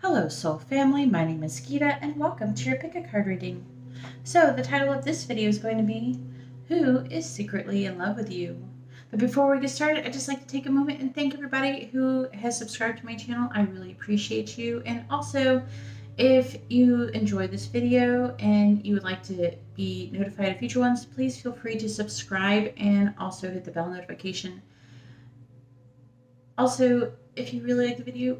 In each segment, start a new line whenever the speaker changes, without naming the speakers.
Hello Soul Family, my name is Geeta and welcome to your Pick a Card reading. So the title of this video is going to be, Who is Secretly in Love with You? But before we get started, I'd just like to take a moment and thank everybody who has subscribed to my channel. I really appreciate you. And also, if you enjoyed this video and you would like to be notified of future ones, please feel free to subscribe and also hit the bell notification. Also, if you really like the video,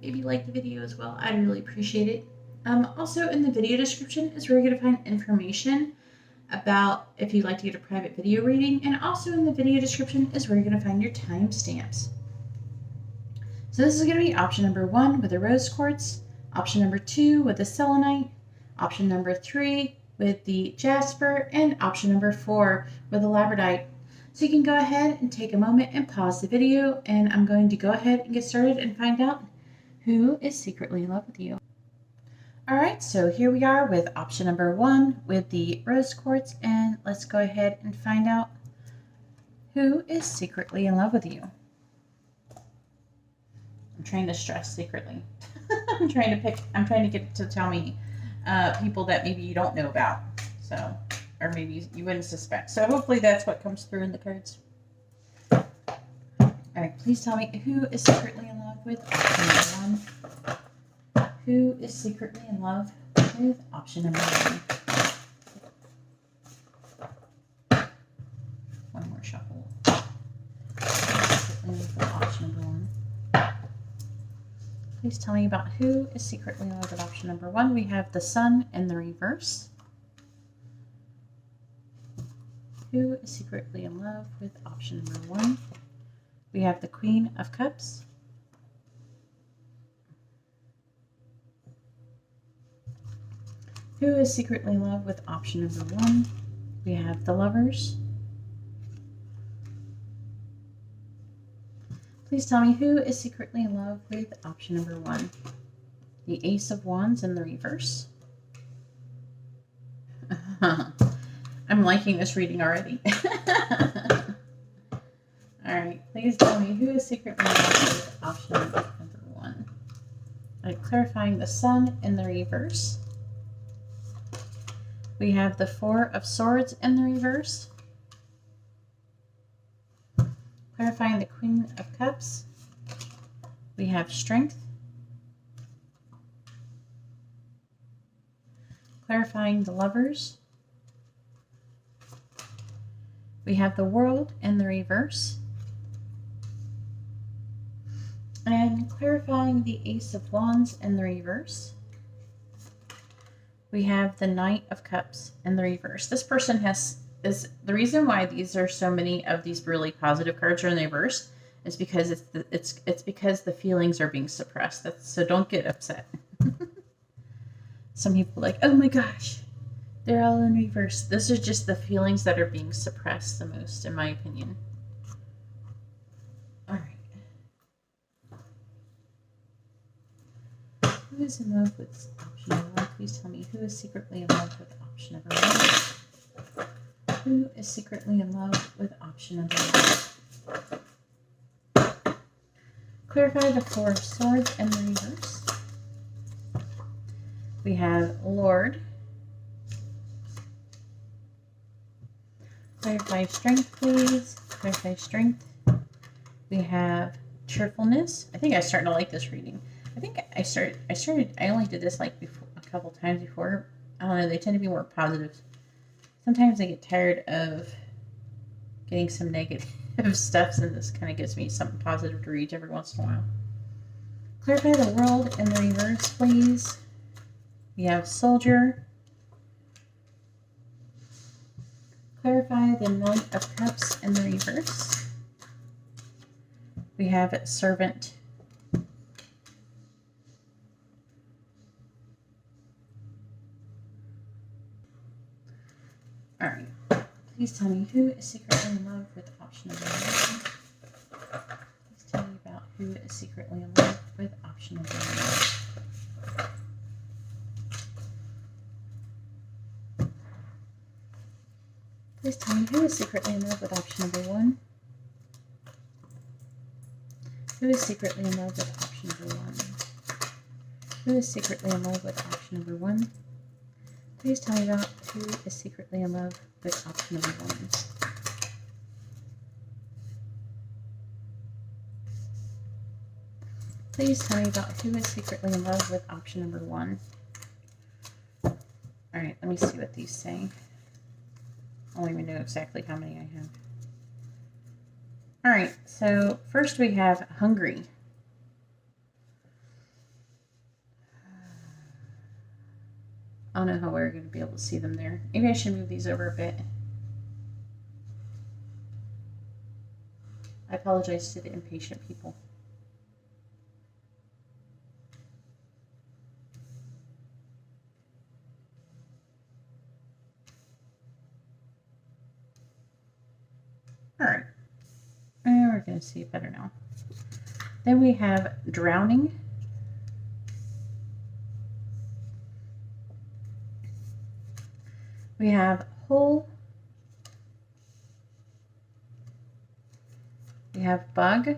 maybe like the video as well. I'd really appreciate it. Also, in the video description is where you're going to find information about if you'd like to get a private video reading. And also in the video description is where you're going to find your timestamps. So this is going to be option number 1 with the rose quartz, option number 2 with the selenite, option number 3 with the jasper, and option number 4 with the labradorite. So you can go ahead and take a moment and pause the video, and I'm going to go ahead and get started and find out who is secretly in love with you. Alright, so here we are with option number 1 with the rose quartz, and let's go ahead and find out who is secretly in love with you. I'm trying to stress secretly. I'm trying to get to tell me people that maybe you don't know about. So, or maybe you wouldn't suspect. So hopefully that's what comes through in the cards. All right, please tell me who is secretly in love with option number 1. Who is secretly in love with option number 1? One more shuffle. Secretly in love with option number 1. Please tell me about who is secretly in love with option number 1. We have the sun in the reverse. Who is secretly in love with option number 1? We have the Queen of Cups. Who is secretly in love with option number 1? We have the Lovers. Please tell me who is secretly in love with option number 1? The Ace of Wands in the reverse. I'm liking this reading already. Alright, please tell me who is secretly in love with option number 1. Alright, clarifying the sun in the reverse. We have the Four of Swords in the reverse. Clarifying the Queen of Cups. We have Strength. Clarifying the Lovers. We have the World in the reverse. And clarifying the Ace of Wands in the reverse. We have the Knight of Cups in the reverse. This person is the reason why these are so many of these really positive cards are in the reverse is because it's because the feelings are being suppressed. So don't get upset. Some people are like, oh my gosh, they're all in reverse. This is just the feelings that are being suppressed the most, in my opinion. All right. Who is in love with option number 1? Please tell me who is secretly in love with option number 1. Who is secretly in love with option number 1? Clarify the Four of Swords in the reverse. We have Lord. Clarify Strength, please. Clarify Strength. We have Cheerfulness. I think I'm starting to like this reading. I think I only did this like before, a couple times before. I don't know, they tend to be more positive. Sometimes I get tired of getting some negative stuff, and this kind of gives me something positive to read every once in a while. Clarify the World in the reverse, please. We have Soldier. Clarify the Knight of Cups in the reverse. We have Servant. Alright, please tell me who is secretly in love with option number 1. Please tell me about who is secretly in love with option number 1. Please tell me who is secretly in love with option number 1. Who is secretly in love with option number 1? Who is secretly in love with option number 1? Please tell me about who is secretly in love with option number 1. Please tell me about who is secretly in love with option number 1. Alright, let me see what these say. I don't even know exactly how many I have. Alright, so first we have hungry. I don't know how we're going to be able to see them there. Maybe I should move these over a bit. I apologize to the impatient people. Alright. And we're going to see it better now. Then we have drowning. We have whole. We have bug.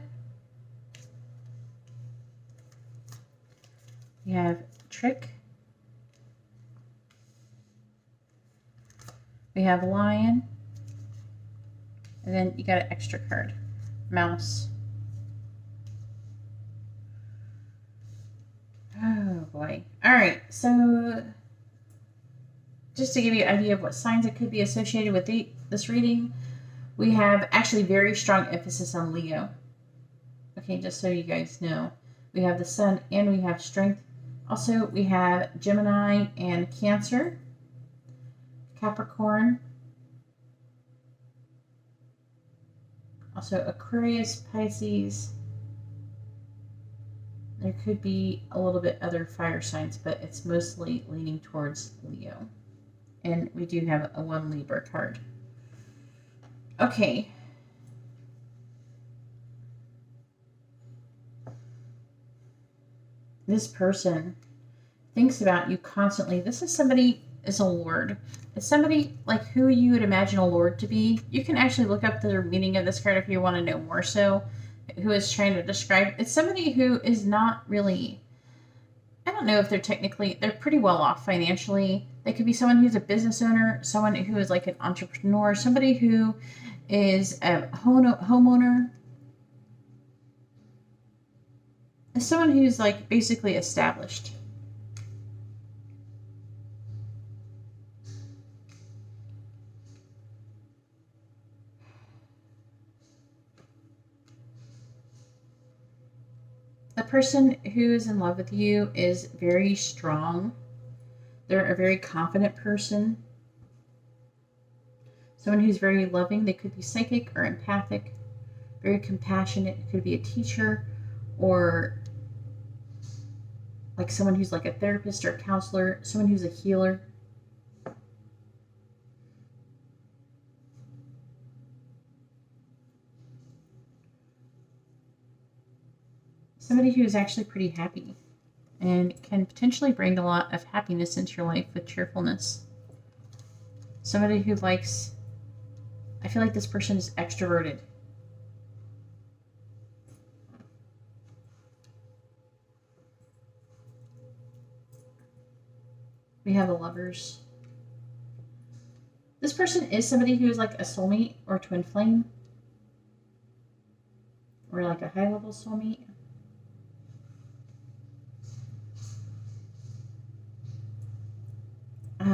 We have trick. We have lion. And then you got an extra card. Mouse. Oh boy. Alright, so just to give you an idea of what signs it could be associated with this reading, we have actually very strong emphasis on Leo. Okay, just so you guys know. We have the sun and we have strength. Also, we have Gemini and Cancer, Capricorn, also Aquarius, Pisces. There could be a little bit other fire signs, but it's mostly leaning towards Leo. And we do have a 1 Libra card. Okay. This person thinks about you constantly. This is somebody, is a lord. It's somebody like who you would imagine a lord to be. You can actually look up the meaning of this card if you want to know more so. Who is trying to describe. It's somebody who is not really, I don't know if they're pretty well off financially. They could be someone who's a business owner, someone who is like an entrepreneur, somebody who is a homeowner. Someone who's like basically established. The person who is in love with you is very strong. They're a very confident person. Someone who's very loving. They could be psychic or empathic, very compassionate. It could be a teacher or like someone who's like a therapist or a counselor, someone who's a healer. Somebody who is actually pretty happy and can potentially bring a lot of happiness into your life with cheerfulness. Somebody who likes, I feel like this person is extroverted. We have the Lovers. This person is somebody who is like a soulmate or twin flame. Or like a high-level soulmate.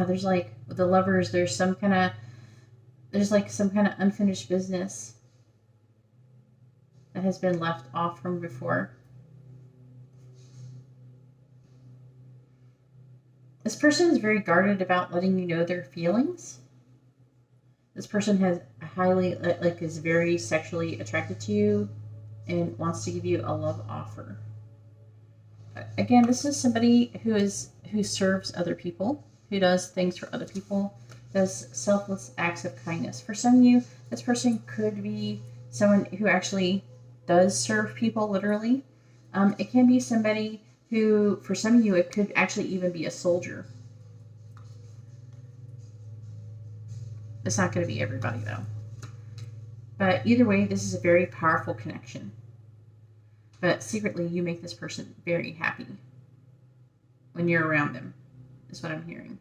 There's like, with the Lovers, there's some kind of unfinished business that has been left off from before. This person is very guarded about letting you know their feelings. This person has is very sexually attracted to you and wants to give you a love offer. Again, this is somebody who serves other people, who does things for other people, does selfless acts of kindness. For some of you, this person could be someone who actually does serve people literally. It can be somebody who, for some of you, it could actually even be a soldier. It's not going to be everybody, though. But either way, this is a very powerful connection. But secretly, you make this person very happy. when you're around them, is what I'm hearing.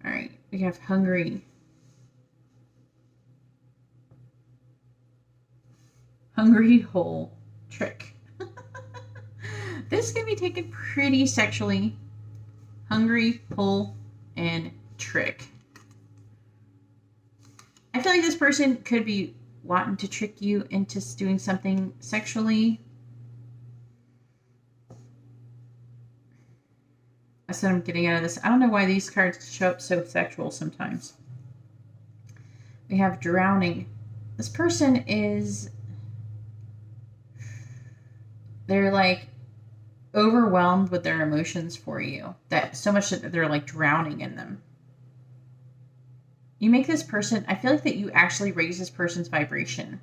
All right, we have hungry. Hungry hole trick. This can be taken pretty sexually. Hungry hole and trick. I feel like this person could be wanting to trick you into doing something sexually. That's what I'm getting out of this. I don't know why these cards show up so sexual sometimes. We have drowning. This person is, they're like overwhelmed with their emotions for you. That so much that they're like drowning in them. You make this person, I feel like that you actually raise this person's vibration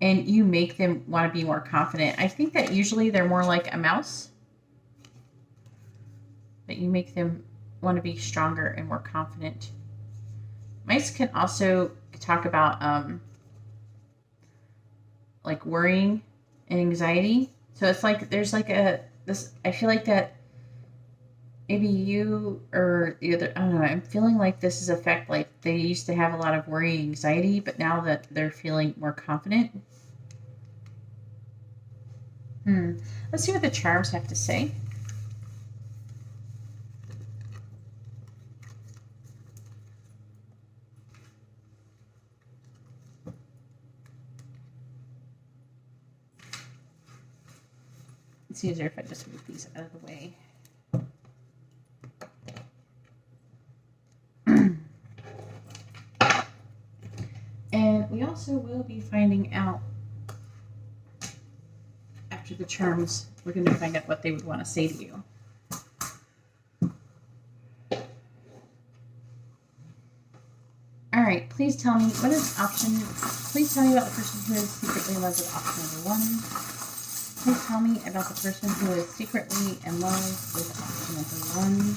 and you make them want to be more confident. I think that usually they're more like a mouse. That you make them want to be stronger and more confident. Mice can also talk about like worrying and anxiety. So it's like there's like this. I feel like that maybe you or the other. I don't know. I'm feeling like this is effect. Like they used to have a lot of worry and anxiety, but now that they're feeling more confident. Let's see what the charms have to say. It's easier if I just move these out of the way. And we also will be finding out after the charms, we're going to find out what they would want to say to you. All right, please tell me, what is option, please tell me about the person who is secretly in love with option number 1. Please tell me about the person who is secretly in love with option number 1.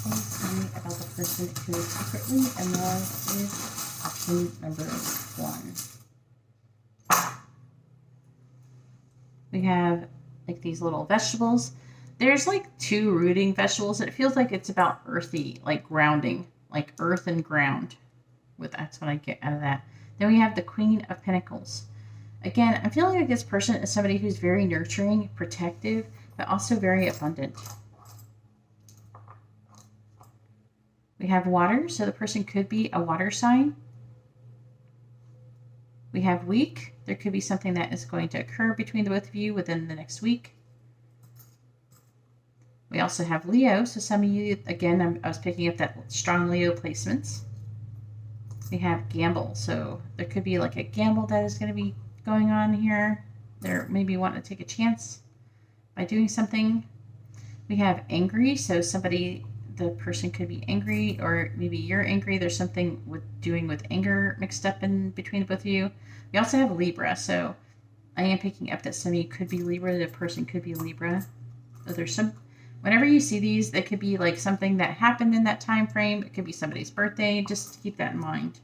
Please tell me about the person who is secretly in love with option number 1. We have like these little vegetables. There's like 2 rooting vegetables. It feels like it's about earthy, like grounding, like earth and ground. That's what I get out of that. Then we have the Queen of Pentacles. Again, I'm feeling like this person is somebody who's very nurturing, protective, but also very abundant. We have water, so the person could be a water sign. We have week. There could be something that is going to occur between the both of you within the next week. We also have Leo, so some of you, again, I was picking up that strong Leo placements. We have gamble, so there could be like a gamble that is going to be going on here. They're maybe wanting to take a chance by doing something. We have angry, so somebody, the person could be angry, or maybe you're angry. There's something with anger mixed up in between both of you. We also have Libra, so I am picking up that some of you could be Libra, the person could be Libra. So there's some, whenever you see these, that could be like something that happened in that time frame. It could be somebody's birthday, just keep that in mind,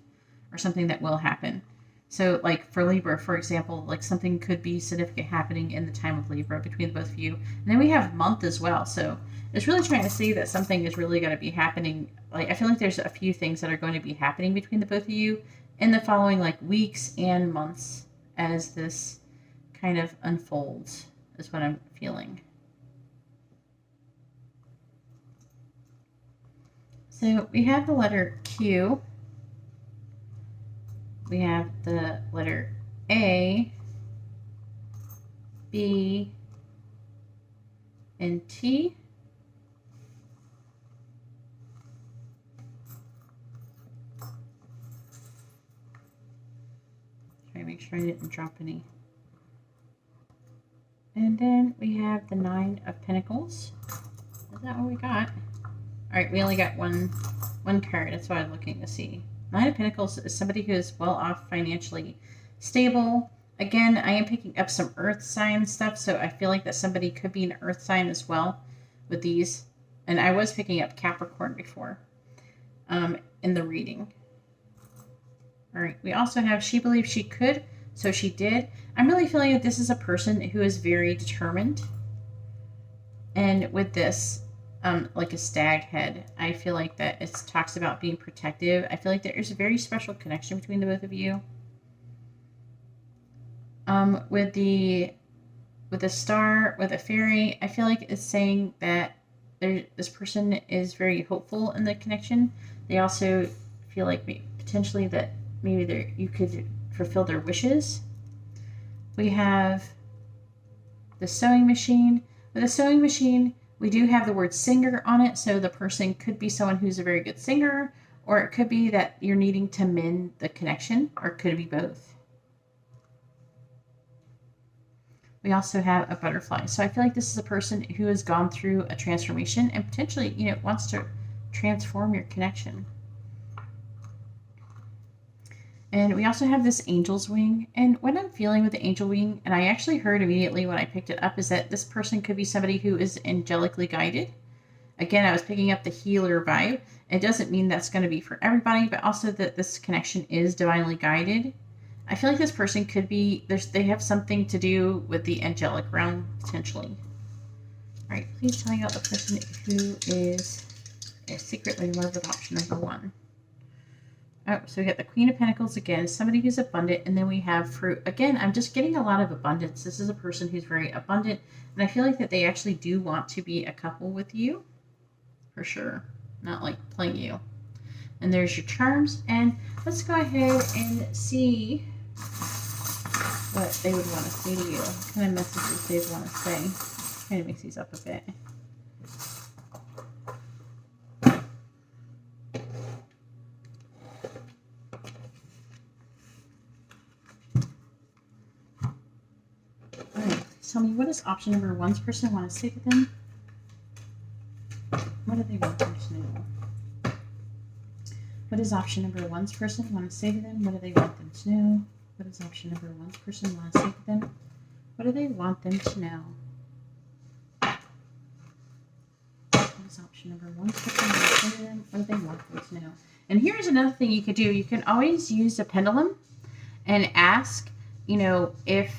or something that will happen. So like for Libra, for example, like something could be significant happening in the time of Libra between the both of you. And then we have month as well. So it's really trying to see that something is really going to be happening. Like I feel like there's a few things that are going to be happening between the both of you in the following like weeks and months as this kind of unfolds, is what I'm feeling. So we have the letter Q. We have the letter A, B, and T. Try to make sure I didn't drop any. And then we have the 9 of Pentacles. Is that what we got? All right, we only got one card. That's what I'm looking to see. 9 of Pentacles is somebody who is well off, financially stable. Again, I am picking up some earth sign stuff, so I feel like that somebody could be an earth sign as well with these. And I was picking up Capricorn before in the reading. All right, we also have she believes she could So she did. I'm really feeling that this is a person who is very determined. And with this, like a stag head, I feel like that it talks about being protective. I feel like there is a very special connection between the both of you. With the star, with a fairy, I feel like it's saying that this person is very hopeful in the connection. They also feel like potentially that maybe you could fulfill their wishes. We have the sewing machine. With a sewing machine, we do have the word singer on it, so the person could be someone who's a very good singer, or it could be that you're needing to mend the connection, or it could be both. We also have a butterfly. So I feel like this is a person who has gone through a transformation and potentially, wants to transform your connection. And we also have this angel's wing. And what I'm feeling with the angel wing, and I actually heard immediately when I picked it up, is that this person could be somebody who is angelically guided. Again, I was picking up the healer vibe. It doesn't mean that's going to be for everybody, but also that this connection is divinely guided. I feel like this person could be, they have something to do with the angelic realm, potentially. All right, please tell me about the person who is secretly in love with option number 1. Oh, so we got the Queen of Pentacles again, somebody who's abundant, and then we have fruit. Again, I'm just getting a lot of abundance. This is a person who's very abundant, and I feel like that they actually do want to be a couple with you, for sure. Not like playing you. And there's your charms, and let's go ahead and see what they would want to say to you. What kind of messages they'd want to say. I'm trying to mix these up a bit. Alright, tell me, what does option number 1's person want to say to them? What do they want them to know? What does option number 1's person want to say to them? What do they want them to know? What does option number 1's person want to say to them? What do they want them to know? What does option number 1's person want to say to them? What do they want them to know? And here's another thing you could do. You can always use a pendulum and ask, if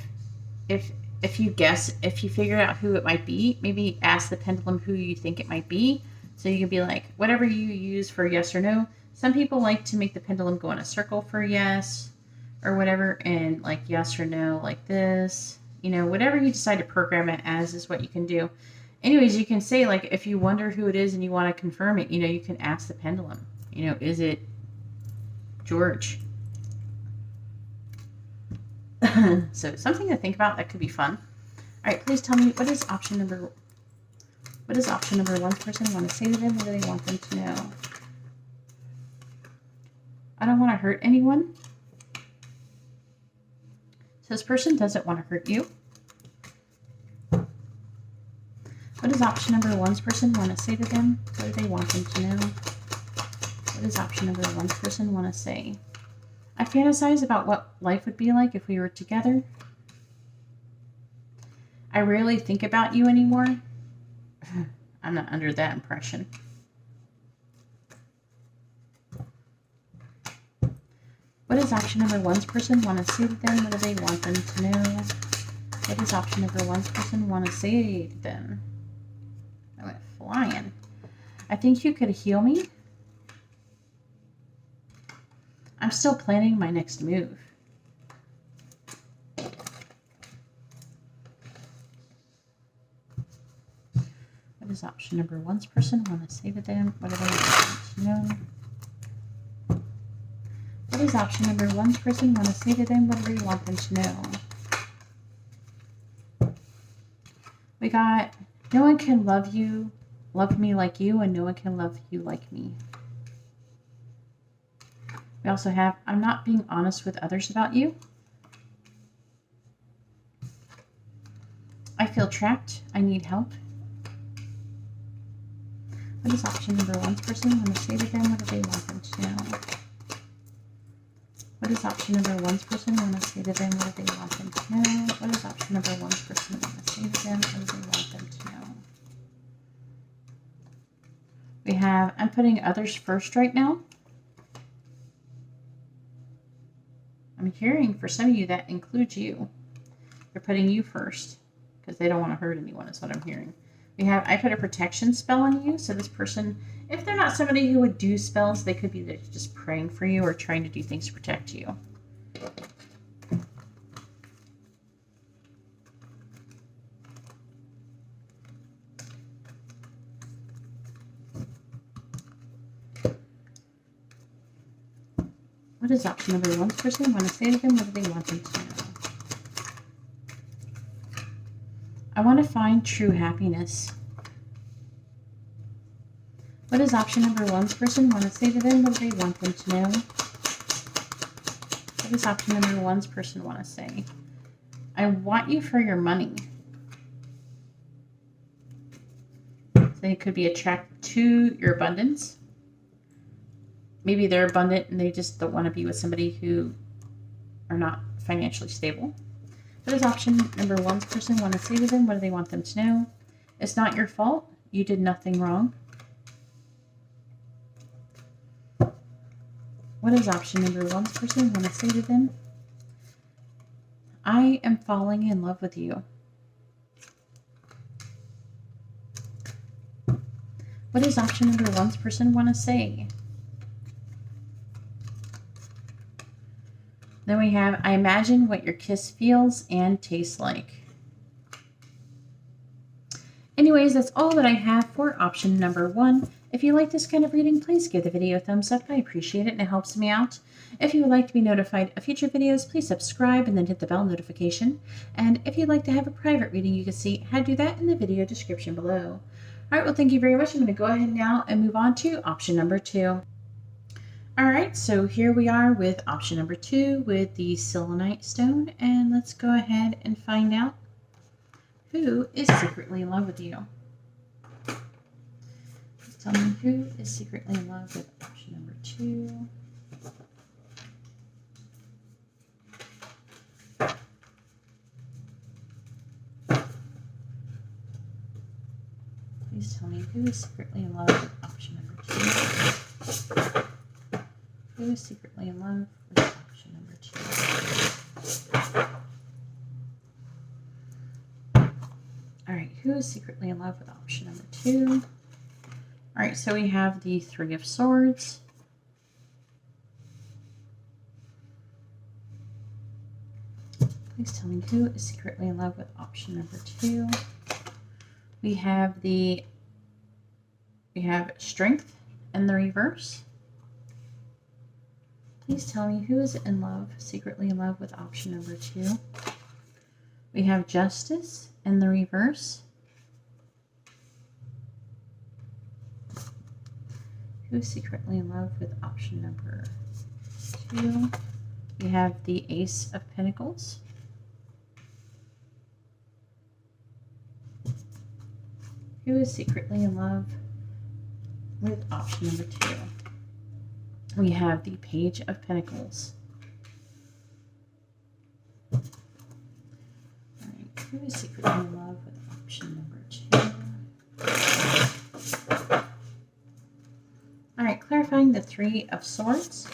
you guess, if you figure out who it might be, maybe ask the pendulum who you think it might be. So you can be like, whatever you use for yes or no. Some people like to make the pendulum go in a circle for yes or whatever, and like yes or no like this. Whatever you decide to program it as is what you can do. Anyways, you can say, like, if you wonder who it is and you want to confirm it, you can ask the pendulum. Is it George? So something to think about. That could be fun. All right, please tell me, what does option number 1's person want to say to them? What do they want them to know? I don't want to hurt anyone. So this person doesn't want to hurt you. What does option number 1's person want to say to them? What do they want them to know? What does option number 1's person want to say? I fantasize about what life would be like if we were together. I rarely think about you anymore. I'm not under that impression. What does option number 1's person want to say to them? What do they want them to know? What does option number 1's person want to say to them? I went flying. I think you could heal me. I'm still planning my next move. What does option number 1's person want to say to them? What do they want to know? What does option number 1's person want to say to them? What do they want them to know? We got, no one can love me like you, and no one can love you like me. We also have, I'm not being honest with others about you. I feel trapped. I need help. What does option number 1's person want to say to them? What do they want them to know? What does option number 1's person want to say to them? What do they want them to know? What does option number 1's person want to say to them? What do they want them to know? We have, I'm putting others first right now. I'm hearing for some of you that includes you. They're putting you first because they don't want to hurt anyone is what I'm hearing. We have, I put a protection spell on you. So this person, if they're not somebody who would do spells, they could be just praying for you or trying to do things to protect you. What is option number 1's person want to say to them? What do they want them to know? I want to find true happiness. What does option number 1's person want to say to them? What do they want them to know? What does option number 1's person want to say? I want you for your money. So they could be attracted to your abundance. Maybe they're abundant and they just don't want to be with somebody who are not financially stable. What does option number 1's person want to say to them? What do they want them to know? It's not your fault. You did nothing wrong. What does option number 1's person want to say to them? I am falling in love with you. What does option number 1's person want to say? Then we have, I imagine what your kiss feels and tastes like. Anyways, that's all that I have for option number 1. If you like this kind of reading, please give the video a thumbs up. I appreciate it and it helps me out. If you would like to be notified of future videos, please subscribe and then hit the bell notification. And if you'd like to have a private reading, you can see how to do that in the video description below. All right, well, thank you very much. I'm going to go ahead now and move on to option number 2. All right, so here we are with option number 2 with the selenite stone, and let's go ahead and find out who is secretly in love with you. Please tell me who is secretly in love with option number 2. Please tell me who is secretly in love with option number 2. Who is secretly in love with option number 2? All right, who is secretly in love with option number 2? All right, so we have the 3 of Swords. Please tell me who is secretly in love with option number 2. We have Strength in the reverse. Please tell me who is in love, secretly in love with option number 2. We have Justice in the reverse. Who is secretly in love with option number 2? We have the Ace of Pentacles. Who is secretly in love with option number 2? We have the Page of Pentacles. All right, who is secretly in love with option number 2? All right, clarifying the 3 of Swords.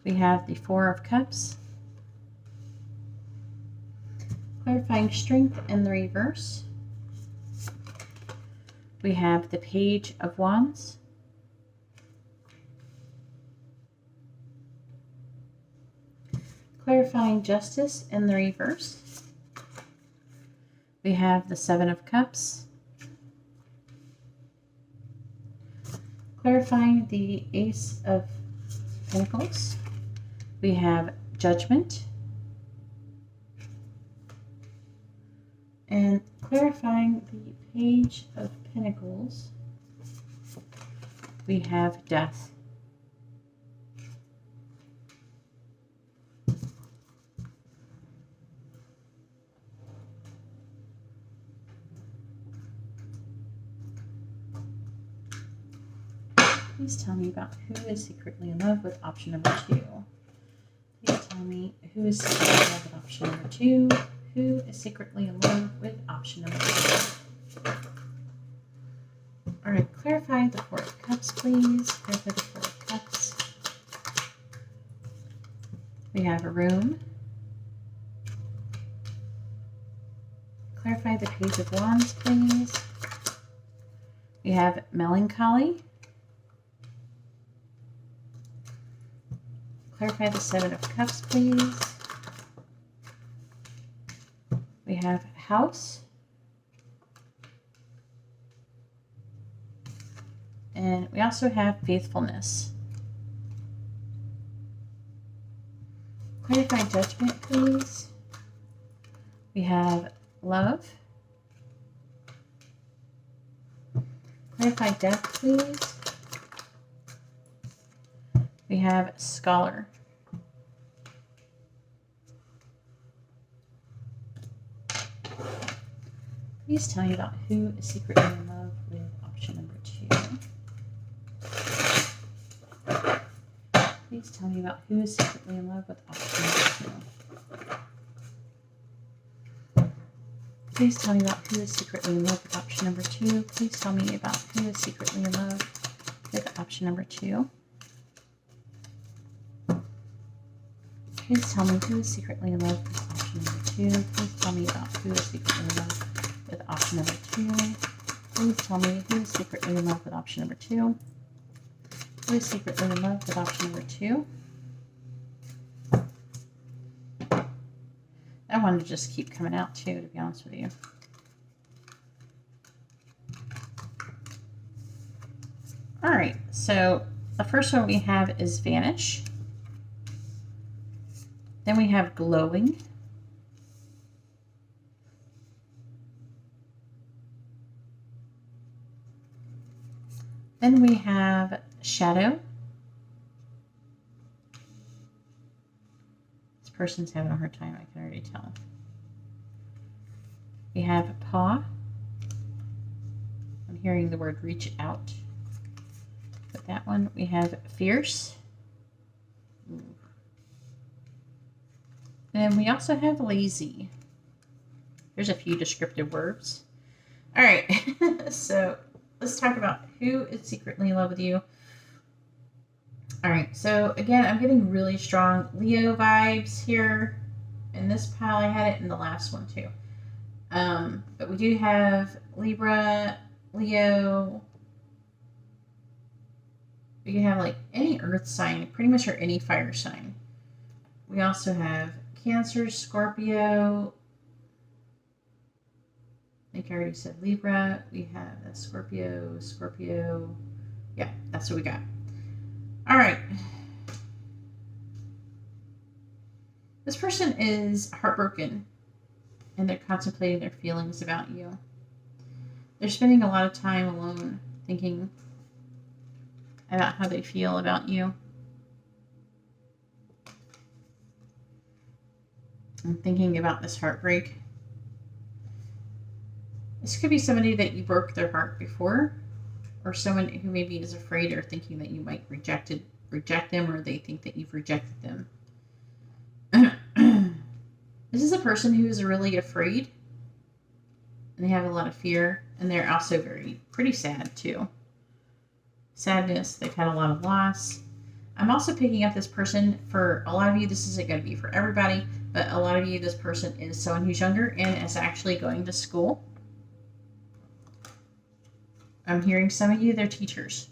We have the 4 of Cups. Clarifying Strength in the reverse. We have the Page of Wands. Clarifying Justice in the reverse. We have the 7 of Cups. Clarifying the Ace of Pentacles. We have Judgment. And clarifying the Page of Pentacles, we have Death. Please tell me about who is secretly in love with option number 2. Please tell me who is secretly in love with option number 2. Who is secretly in love with option number 2? All right, clarify the 4 of Cups, please. Clarify the 4 of Cups. We have a room. Clarify the Page of Wands, please. We have melancholy. Clarify the Seven of Cups, please. We have house. And we also have faithfulness. Clarify judgment, please. We have love. Clarify death, please. We have scholar. Please tell me about who is secretly in love with option number 2. Please tell me about who is secretly in love with option number 2. Please tell me about who is secretly in love with option number 2. Please tell me about who is secretly in love with option number 2. Please tell me who is secretly in love with option number 2. Please tell me about who is secretly in love with option number 2. Please tell me who is secretly in love with option number 2. Who is secretly in love with option number 2? I wanted to just keep coming out too, to be honest with you. All right, so the first one we have is vanish. Then we have glowing. Then we have shadow. This person's having a hard time, I can already tell. We have paw. I'm hearing the word reach out. With that one, we have fierce. Ooh. And we also have lazy. There's a few descriptive words. All right, so let's talk about who is secretly in love with you. All right, so again, I'm getting really strong Leo vibes here. In this pile, I had it in the last one too. But we do have Libra, Leo. We can have like any earth sign, pretty much, or any fire sign. We also have Cancer, Scorpio. I think I already said Libra. We have Scorpio. Yeah, that's what we got. All right. This person is heartbroken and they're contemplating their feelings about you. They're spending a lot of time alone thinking about how they feel about you. And thinking about this heartbreak. This could be somebody that you broke their heart before, or someone who maybe is afraid or thinking that you might reject them, or they think that you've rejected them. This is a person who is really afraid, and they have a lot of fear, and they're also pretty sad too. Sadness, they've had a lot of loss. I'm also picking up this person for a lot of you. This isn't going to be for everybody, but a lot of you, this person is someone who's younger and is actually going to school. I'm hearing some of you, they're teachers.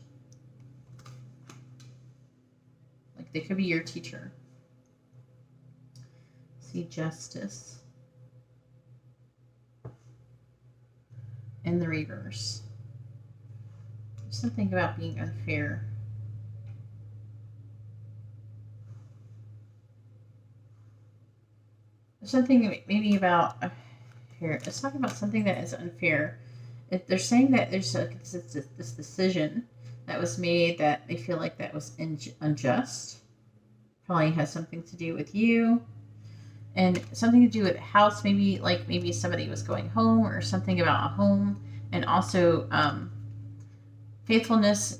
Like they could be your teacher. See justice. In the reverse. There's something about being unfair. There's something maybe about, here, let's talk about something that is unfair. They're saying that there's this decision that was made that they feel like that was unjust. Probably has something to do with you. And something to do with house. Maybe somebody was going home or something about a home. And also faithfulness.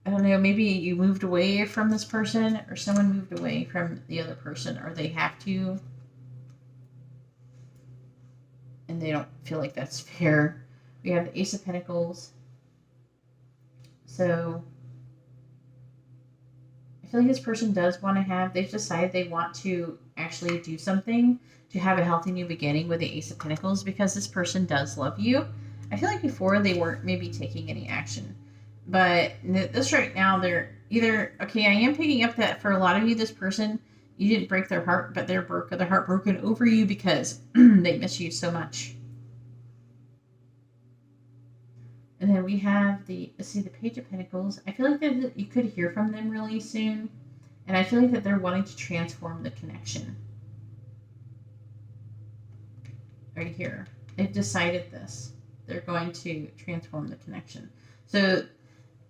I don't know, maybe you moved away from this person or someone moved away from the other person, or they have to. And they don't feel like that's fair. We have the Ace of Pentacles. So I feel feel like this person does want to have, they've decided they want to actually do something to have a healthy new beginning with the Ace of Pentacles, because this person does love you. I feel like before they weren't maybe taking any action. But this right now, they're either, okay, I am picking up that for a lot of you, this person, you didn't break their heart, but they're heartbroken over you because they miss you so much. And then we have the Page of Pentacles. I feel like that you could hear from them really soon. And I feel like that they're wanting to transform the connection. Right here. They've decided this. They're going to transform the connection. So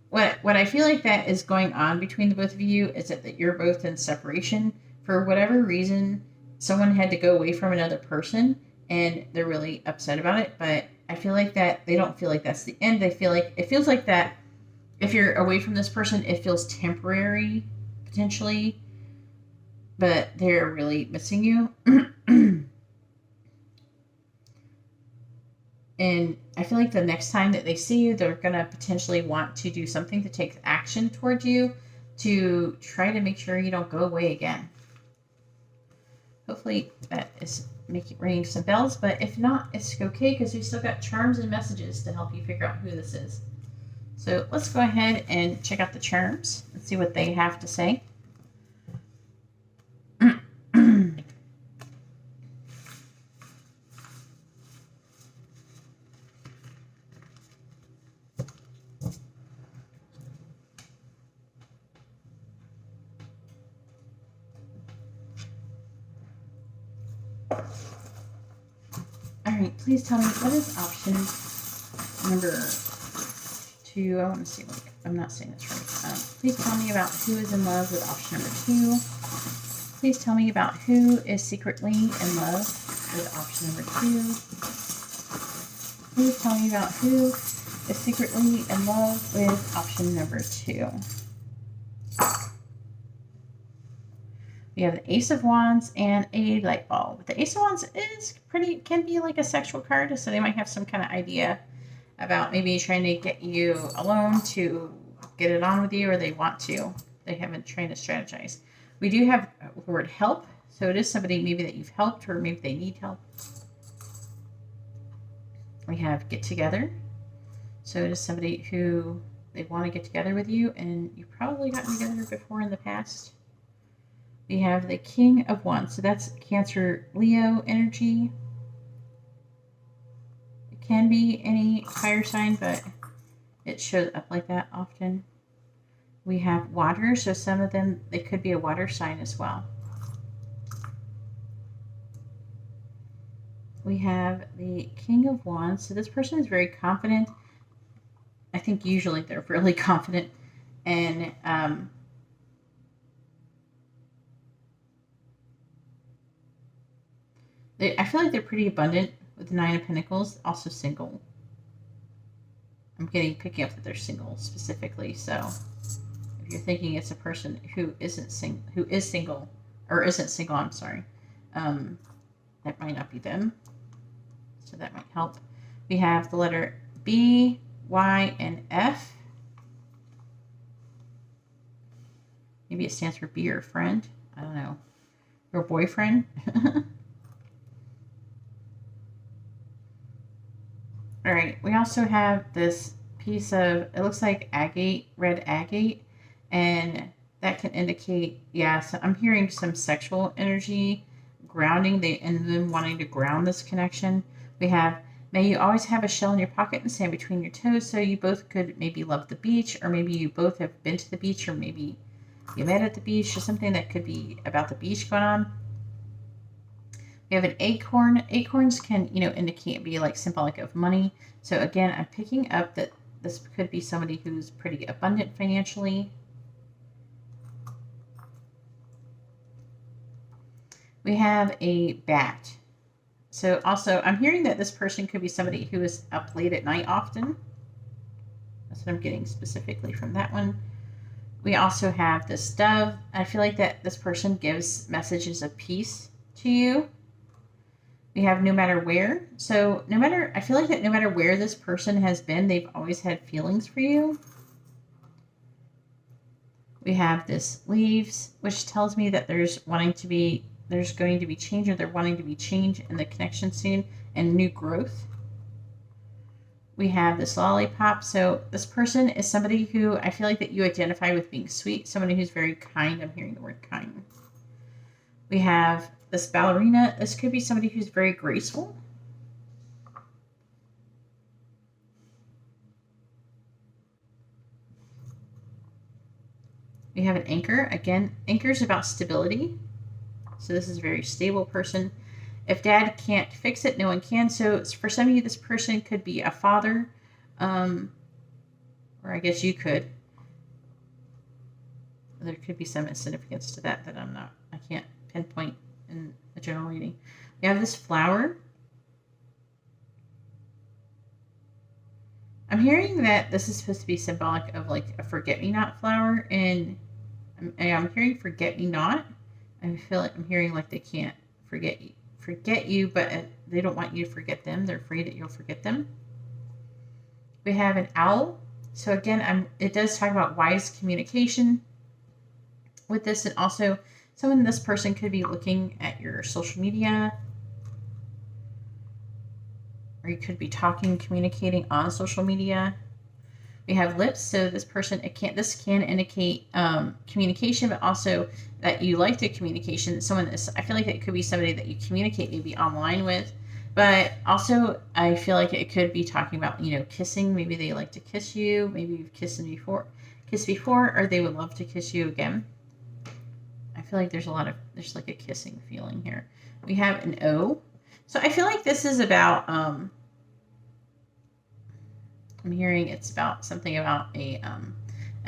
what I feel like that is going on between the both of you is that you're both in separation. For whatever reason, someone had to go away from another person, and they're really upset about it. But I feel like that they don't feel like that's the end. They feel like it feels like that if you're away from this person, it feels temporary, potentially, but they're really missing you. And I feel like the next time that they see you, they're going to potentially want to do something to take action towards you to try to make sure you don't go away again. Hopefully that is ringing some bells, but if not, it's okay because we still got charms and messages to help you figure out who this is. So let's go ahead and check out the charms and see what they have to say. Alright, please tell me, what is option number 2? I want to see, like, I'm not saying this right. Please tell me about who is in love with option number 2. Please tell me about who is secretly in love with option number 2. Please tell me about who is secretly in love with option number 2. We have the Ace of Wands and a light bulb. The Ace of Wands can be like a sexual card, so they might have some kind of idea about maybe trying to get you alone to get it on with you, or they want to. They haven't trying to strategize. We do have the word help, so it is somebody maybe that you've helped, or maybe they need help. We have get together, so it is somebody who they want to get together with you, and you've probably gotten together before in the past. We have the King of Wands, so that's Cancer, Leo energy. It can be any fire sign, but it shows up like that often. We have water, so some of them, they could be a water sign as well. We have the King of Wands, so this person is very confident. I think usually they're really confident, and I feel like they're pretty abundant with the Nine of Pentacles, also single. I'm picking up that they're single specifically, so if you're thinking it's a person who is single, I'm sorry, that might not be them, so that might help. We have the letter B, Y, and F. Maybe it stands for be your friend. I don't know. Your boyfriend. All right, we also have this piece of, it looks like agate, red agate, and that can indicate, yeah, so I'm hearing some sexual energy, grounding, and them wanting to ground this connection. We have, may you always have a shell in your pocket and sand between your toes, so you both could maybe love the beach, or maybe you both have been to the beach, or maybe you met at the beach, or something that could be about the beach going on. We have an acorn. Acorns can, indicate, be like symbolic of money. So again, I'm picking up that this could be somebody who's pretty abundant financially. We have a bat. So also, I'm hearing that this person could be somebody who is up late at night often. That's what I'm getting specifically from that one. We also have this dove. I feel like that this person gives messages of peace to you. We have no matter where. So I feel like that no matter where this person has been, they've always had feelings for you. We have this leaves, which tells me that there's going to be change, or they're wanting to be change in the connection soon and new growth. We have this lollipop. So this person is somebody who I feel like that you identify with being sweet, somebody who's very kind. I'm hearing the word kind. We have this ballerina. This could be somebody who's very graceful. We have an anchor. Again, anchor is about stability. So this is a very stable person. If dad can't fix it, no one can. So for some of you, this person could be a father, or I guess you could. There could be some significance to that I can't pinpoint in a general reading. We have this flower. I'm hearing that this is supposed to be symbolic of like a forget-me-not flower, and I'm hearing forget-me-not. I feel like I'm hearing like they can't forget you, but they don't want you to forget them. They're afraid that you'll forget them. We have an owl. So again, it does talk about wise communication with this, and also this person could be looking at your social media, or you could be communicating on social media. We have lips. So this person, this can indicate communication, but also that you like the communication. I feel like it could be somebody that you communicate maybe online with, but also I feel like it could be talking about, kissing. Maybe they like to kiss you. Maybe you've kissed before, or they would love to kiss you again. I feel like there's like a kissing feeling here. We have an O. So I feel like this is about, I'm hearing it's about something about a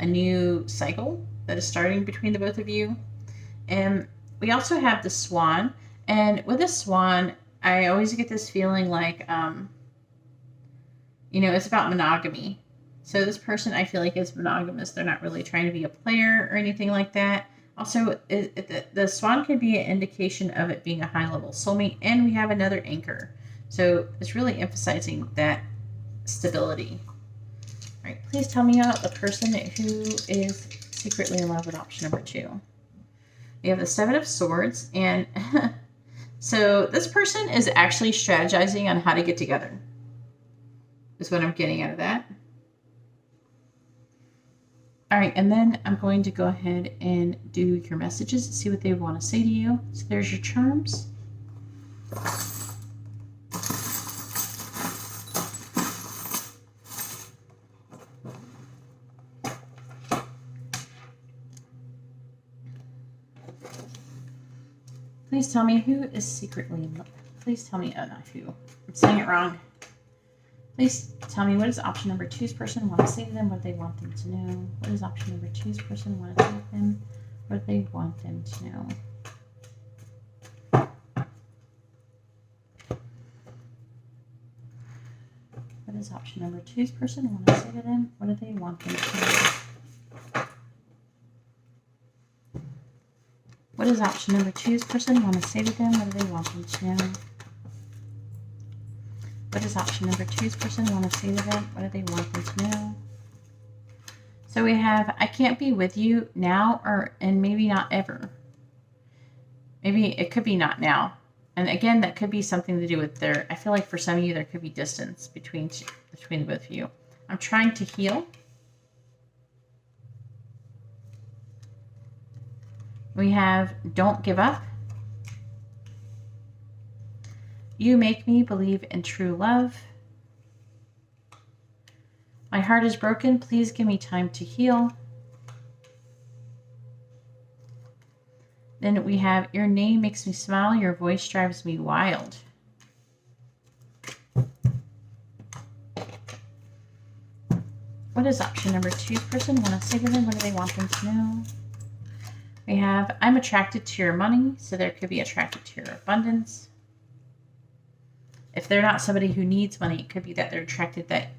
new cycle that is starting between the both of you. And we also have the swan. And with the swan, I always get this feeling like, it's about monogamy. So this person, I feel like, is monogamous. They're not really trying to be a player or anything like that. Also, the swan could be an indication of it being a high-level soulmate. And we have another anchor. So it's really emphasizing that stability. All right, please tell me about the person who is secretly in love with option number 2. We have the Seven of Swords, and so this person is actually strategizing on how to get together, is what I'm getting out of that. All right, and then I'm going to go ahead and do your messages and see what they want to say to you. So there's your charms. Please tell me who is secretly in love. Please tell me, not who. I'm saying it wrong. Please tell me, what does option number 2's person want to say to them? What do they want them to know? What does option number 2's person want to say to them? What do they want them to know? What does option number 2's person want to say to them? What do they want them to know? What does option number 2's person want to say to them? What do they want them to know? What does option number 2's person want to say to them? What do they want them to know? So we have, I can't be with you now, and maybe not ever. Maybe it could be not now. And again, that could be something to do with I feel like for some of you, there could be distance between the both of you. I'm trying to heal. We have don't give up. You make me believe in true love. My heart is broken. Please give me time to heal. Then we have your name makes me smile. Your voice drives me wild. What does option number 2's person want to say to them? What do they want them to know? We have, I'm attracted to your money, so there could be attracted to your abundance. If they're not somebody who needs money, it could be that they're attracted that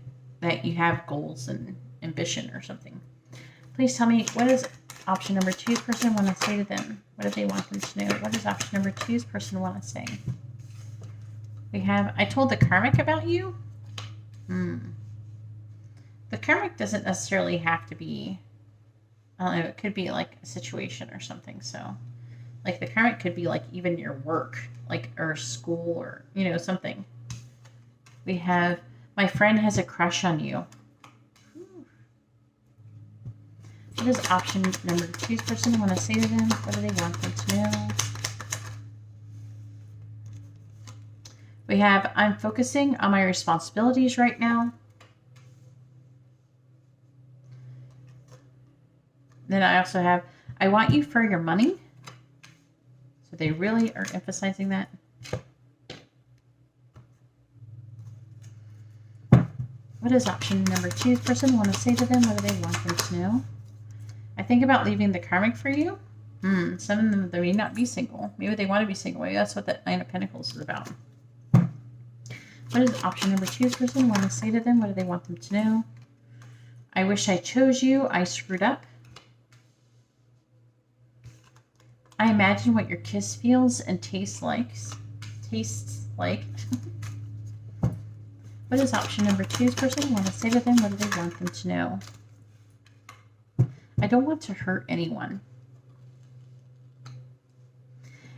you have goals and ambition or something. Please tell me, what does option number 2's person want to say to them? What do they want them to know? What does option number 2's person want to say? We have, I told the karmic about you. The karmic doesn't necessarily have to be I don't know, it could be like a situation or something. So like the karmic could be like even your work, like, or school, or, you know, something. We have, my friend has a crush on you. What does option number 2's person want to say to them? What do they want them to know? We have, I'm focusing on my responsibilities right now. Then I also have, I want you for your money. So they really are emphasizing that. What does option number 2's person want to say to them? What do they want them to know? I think about leaving the karmic for you. Some of them, they may not be single. Maybe they want to be single. Maybe that's what that Nine of Pentacles is about. What does option number 2's person want to say to them? What do they want them to know? I wish I chose you. I screwed up. I imagine what your kiss feels and tastes like. What does option number 2's person want to say to them? What do they want them to know? I don't want to hurt anyone.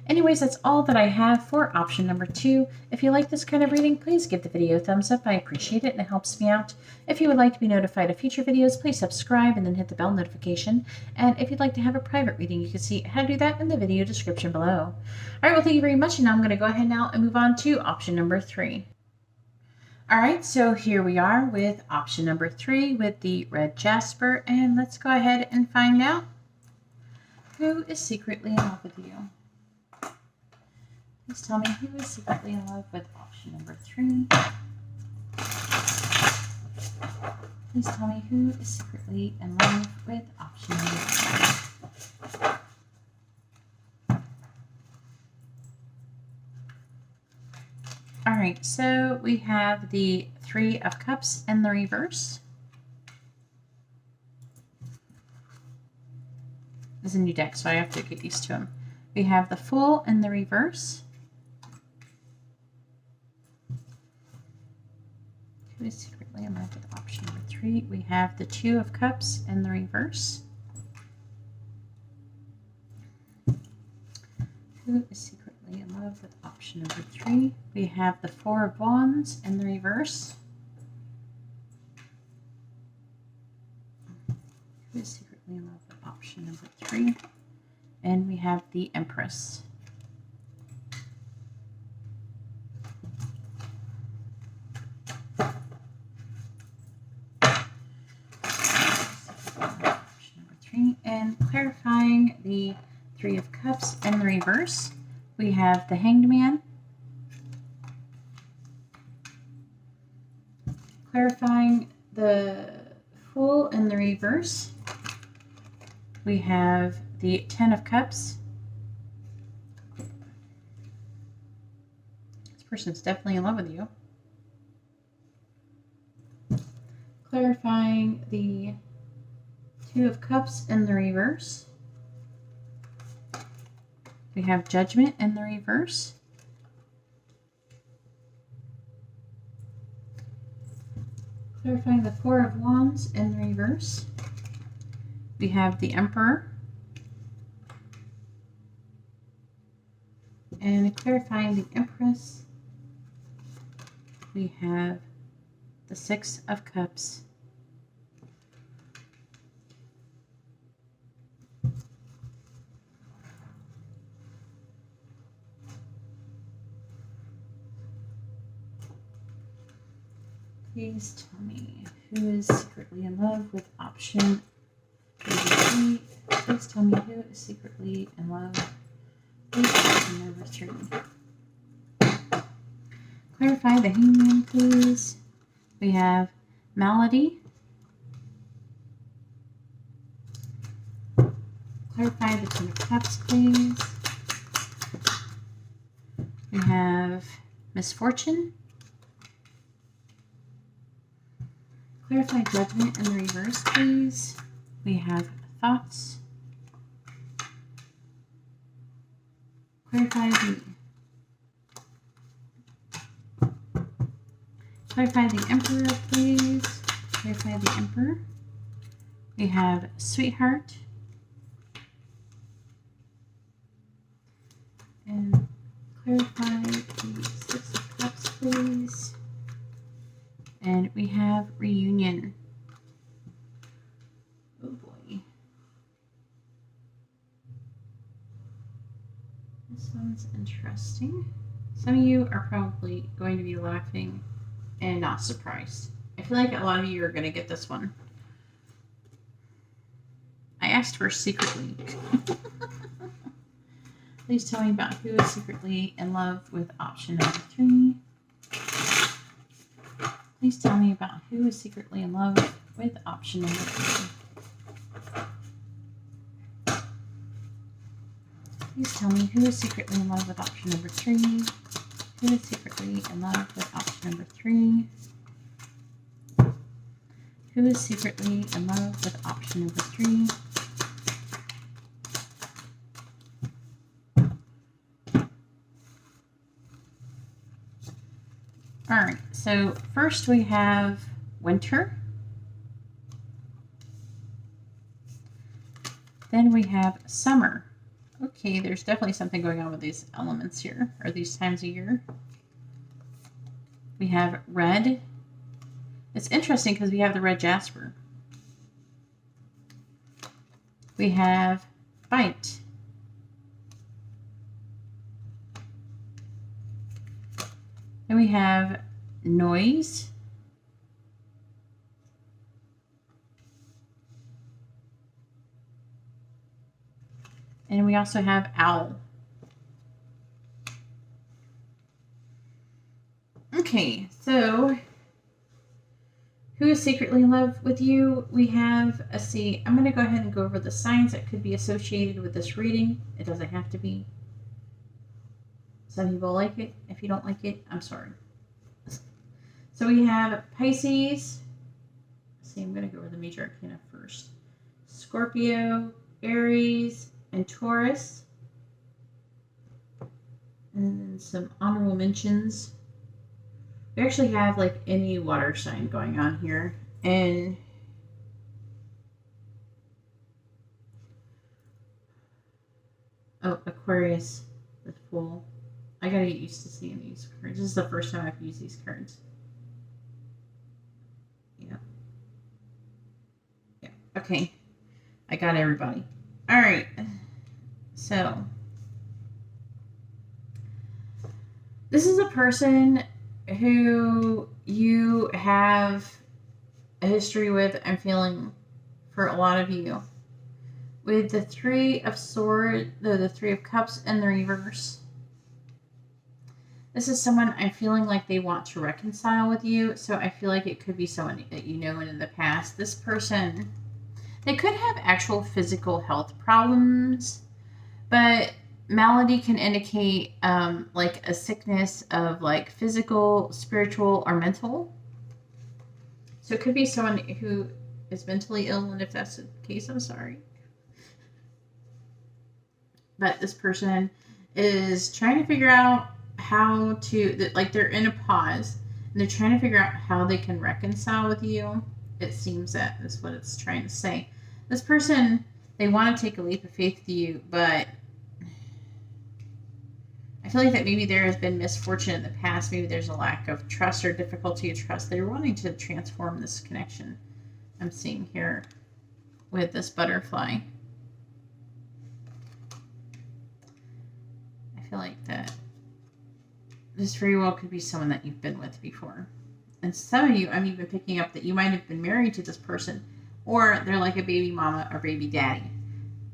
Anyways, that's all that I have for option number 2. If you like this kind of reading, please give the video a thumbs up. I appreciate it and it helps me out. If you would like to be notified of future videos, please subscribe and then hit the bell notification. And if you'd like to have a private reading, you can see how to do that in the video description below. All right, well, thank you very much. And now I'm going to go ahead now and move on to option number 3. All right, so here we are with option number 3 with the red jasper. And let's go ahead and find out who is secretly in love with you. Please tell me who is secretly in love with option number 3. Please tell me who is secretly in love with option number 3. All right, so we have the 3 of Cups in the reverse. This is a new deck, so I have to get used to them. We have the Fool in the reverse. Who is secretly in love with option number 3? We have the 2 of Cups in the reverse. Who is secretly in love with option number 3? We have the 4 of Wands in the reverse. Who is secretly in love with option number 3? And we have the Empress. Option number 3. And clarifying the 3 of Cups in the reverse, we have the Hanged Man. Clarifying the Fool in the reverse, we have the 10 of Cups. This person's definitely in love with you. Clarifying the 2 of Cups in the reverse, we have Judgment in the reverse. Clarifying the 4 of Wands in the reverse, we have the Emperor. And clarifying the Empress, we have the 6 of Cups. Please tell me who is secretly in love with option number 3. Please tell me who is secretly in love with option number 3. Clarify the Hangman, please. We have Malady. Clarify the 10 of Cups, please. We have Misfortune. Clarify Judgment in the reverse, please. We have Thoughts. Clarify the Emperor, please. Clarify the Emperor. We have Sweetheart Oh boy. This one's interesting. Some of you are probably going to be laughing and not surprised. I feel like a lot of you are going to get this one. I asked for secretly. Please tell me about who is secretly in love with option number 3. Please tell me about who is secretly in love with option number 3. Please tell me who is secretly in love with option number 3. Who is secretly in love with option number 3? Who is secretly in love with option number 3? All right, so first we have winter. Then we have summer. Okay, there's definitely something going on with these elements here, or these times of year. We have red. It's interesting because we have the red jasper. We have fight. Then we have noise. And we also have owl. Okay, so who is secretly in love with you? We have, let's see, I'm going to go ahead and go over the signs that could be associated with this reading. It doesn't have to be. Some people like it. If you don't like it, I'm sorry. So we have Pisces. Let's see, I'm going to go over the major arcana first. Scorpio, Aries, and Taurus. And then some honorable mentions. We actually have like any water sign going on here. And oh, Aquarius, the Fool. I gotta get used to seeing these cards. This is the first time I've used these cards. Yeah. Yeah. Okay. I got everybody. All right. So this is a person who you have a history with, I'm feeling, for a lot of you. With the 3 of Swords, the 3 of Cups in the reverse. This is someone I'm feeling like they want to reconcile with you, so I feel like it could be someone that you know in the past. This person, they could have actual physical health problems, but malady can indicate like a sickness of like physical, spiritual, or mental. So it could be someone who is mentally ill, and if that's the case, I'm sorry. But this person is trying to figure out how to, like, they're in a pause, and they're trying to figure out how they can reconcile with you. It seems that is what it's trying to say. This person, they want to take a leap of faith with you, but I feel like that maybe there has been misfortune in the past. Maybe there's a lack of trust or difficulty to trust. They're wanting to transform this connection. I'm seeing here with this butterfly. I feel like that this very well could be someone that you've been with before. And some of you, I'm even picking up that you might have been married to this person, or they're like a baby mama or baby daddy.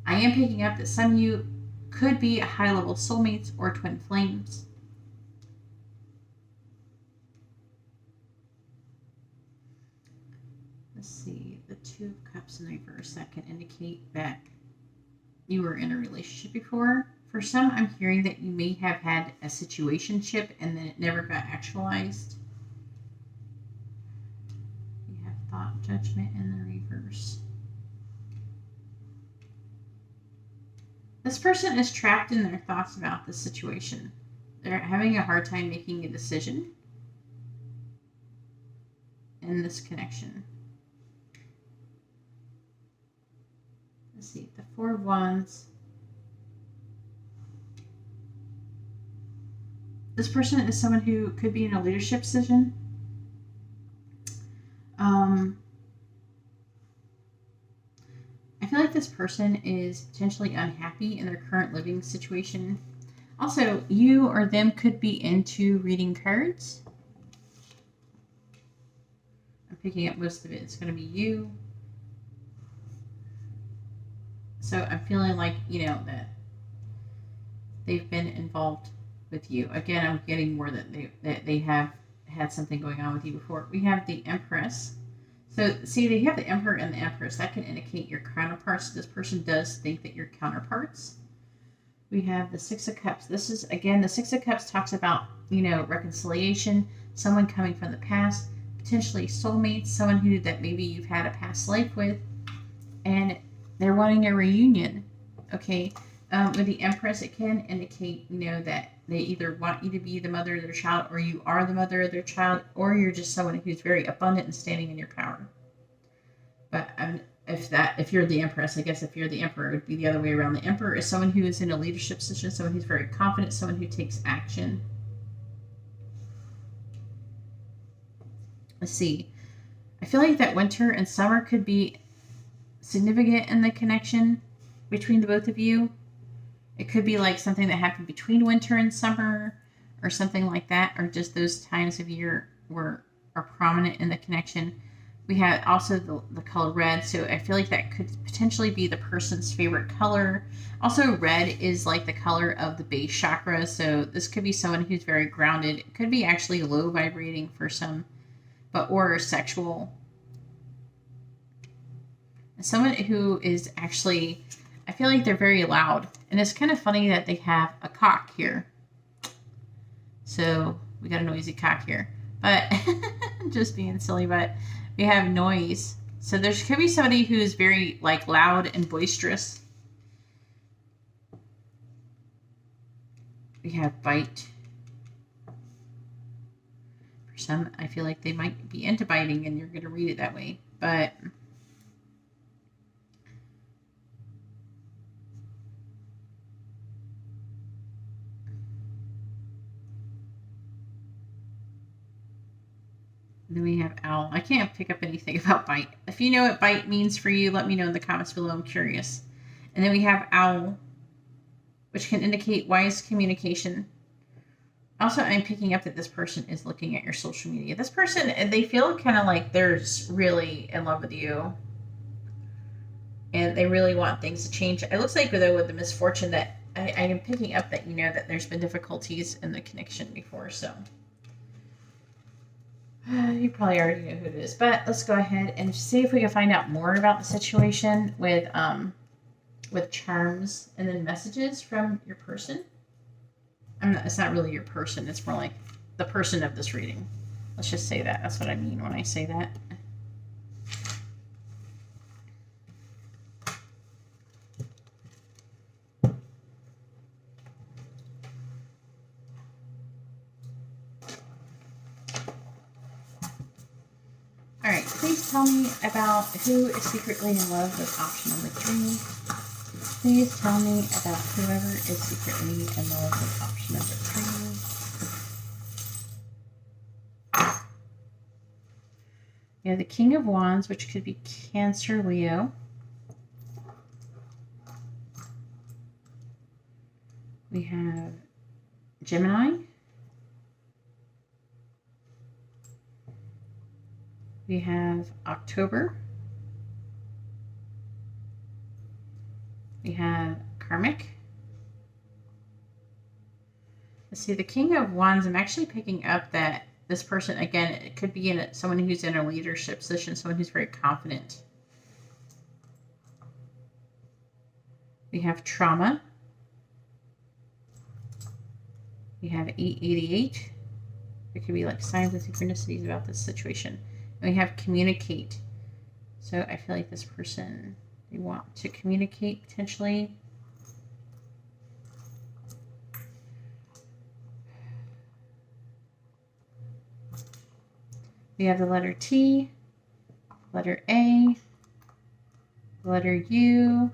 I am picking up that some of you could be high-level soulmates or twin flames. Let's see, the 2 of Cups in the reverse, that can indicate that you were in a relationship before. For some, I'm hearing that you may have had a situationship and then it never got actualized. You have Thought, Judgment in the reverse. This person is trapped in their thoughts about the situation. They're having a hard time making a decision in this connection. Let's see, the 4 of Wands. This person is someone who could be in a leadership position. I feel like this person is potentially unhappy in their current living situation. Also, you or them could be into reading cards. I'm picking up most of it. It's going to be you. So I'm feeling like, that they've been involved with you. Again, I'm getting more that they have had something going on with you before. We have the Empress. So see, they have the Emperor and the Empress. That can indicate your counterparts. This person does think that you're counterparts. We have the Six of Cups. This is, again, the Six of Cups talks about, reconciliation, someone coming from the past, potentially soulmates, someone that maybe you've had a past life with, and they're wanting a reunion. Okay. With the Empress, it can indicate, that they either want you to be the mother of their child, or you are the mother of their child, or you're just someone who's very abundant and standing in your power. But if you're the Empress, I guess if you're the Emperor, it would be the other way around. The Emperor is someone who is in a leadership position, someone who's very confident, someone who takes action. Let's see. I feel like that winter and summer could be significant in the connection between the both of you. It could be like something that happened between winter and summer, or something like that, or just those times of year are prominent in the connection. We have also the color red, so I feel like that could potentially be the person's favorite color. Also, red is like the color of the base chakra, so this could be someone who's very grounded. It could be actually low vibrating for some, or sexual. Someone who is actually, I feel like they're very loud. And it's kind of funny that they have a cock here. So we got a noisy cock here. But just being silly, but we have noise. So there could be somebody who is very loud and boisterous. We have bite. For some, I feel like they might be into biting and you're going to read it that way. But then we have owl. I can't pick up anything about bite. If you know what bite means for you, let me know in the comments below. I'm curious. And then we have owl, which can indicate wise communication. Also, I'm picking up that this person is looking at your social media. This person, they feel kind of like they're really in love with you. And they really want things to change. It looks like, though, with the misfortune that I am picking up that, that there's been difficulties in the connection before. So you probably already know who it is. But let's go ahead and see if we can find out more about the situation with charms and then messages from your person. It's not really your person. It's more like the person of this reading. Let's just say that. That's what I mean when I say that. All right, please tell me about who is secretly in love with option number 3. Please tell me about whoever is secretly in love with option number 3. We have the King of Wands, which could be Cancer, Leo. We have Gemini. We have October. We have Karmic. Let's see, the King of Wands, I'm actually picking up that this person, again, it could be someone who's in a leadership position, someone who's very confident. We have Trauma. We have 888. There could be signs and synchronicities about this situation. And we have Communicate. So I feel like this person, they want to communicate potentially. We have the letter T, letter A, the letter U,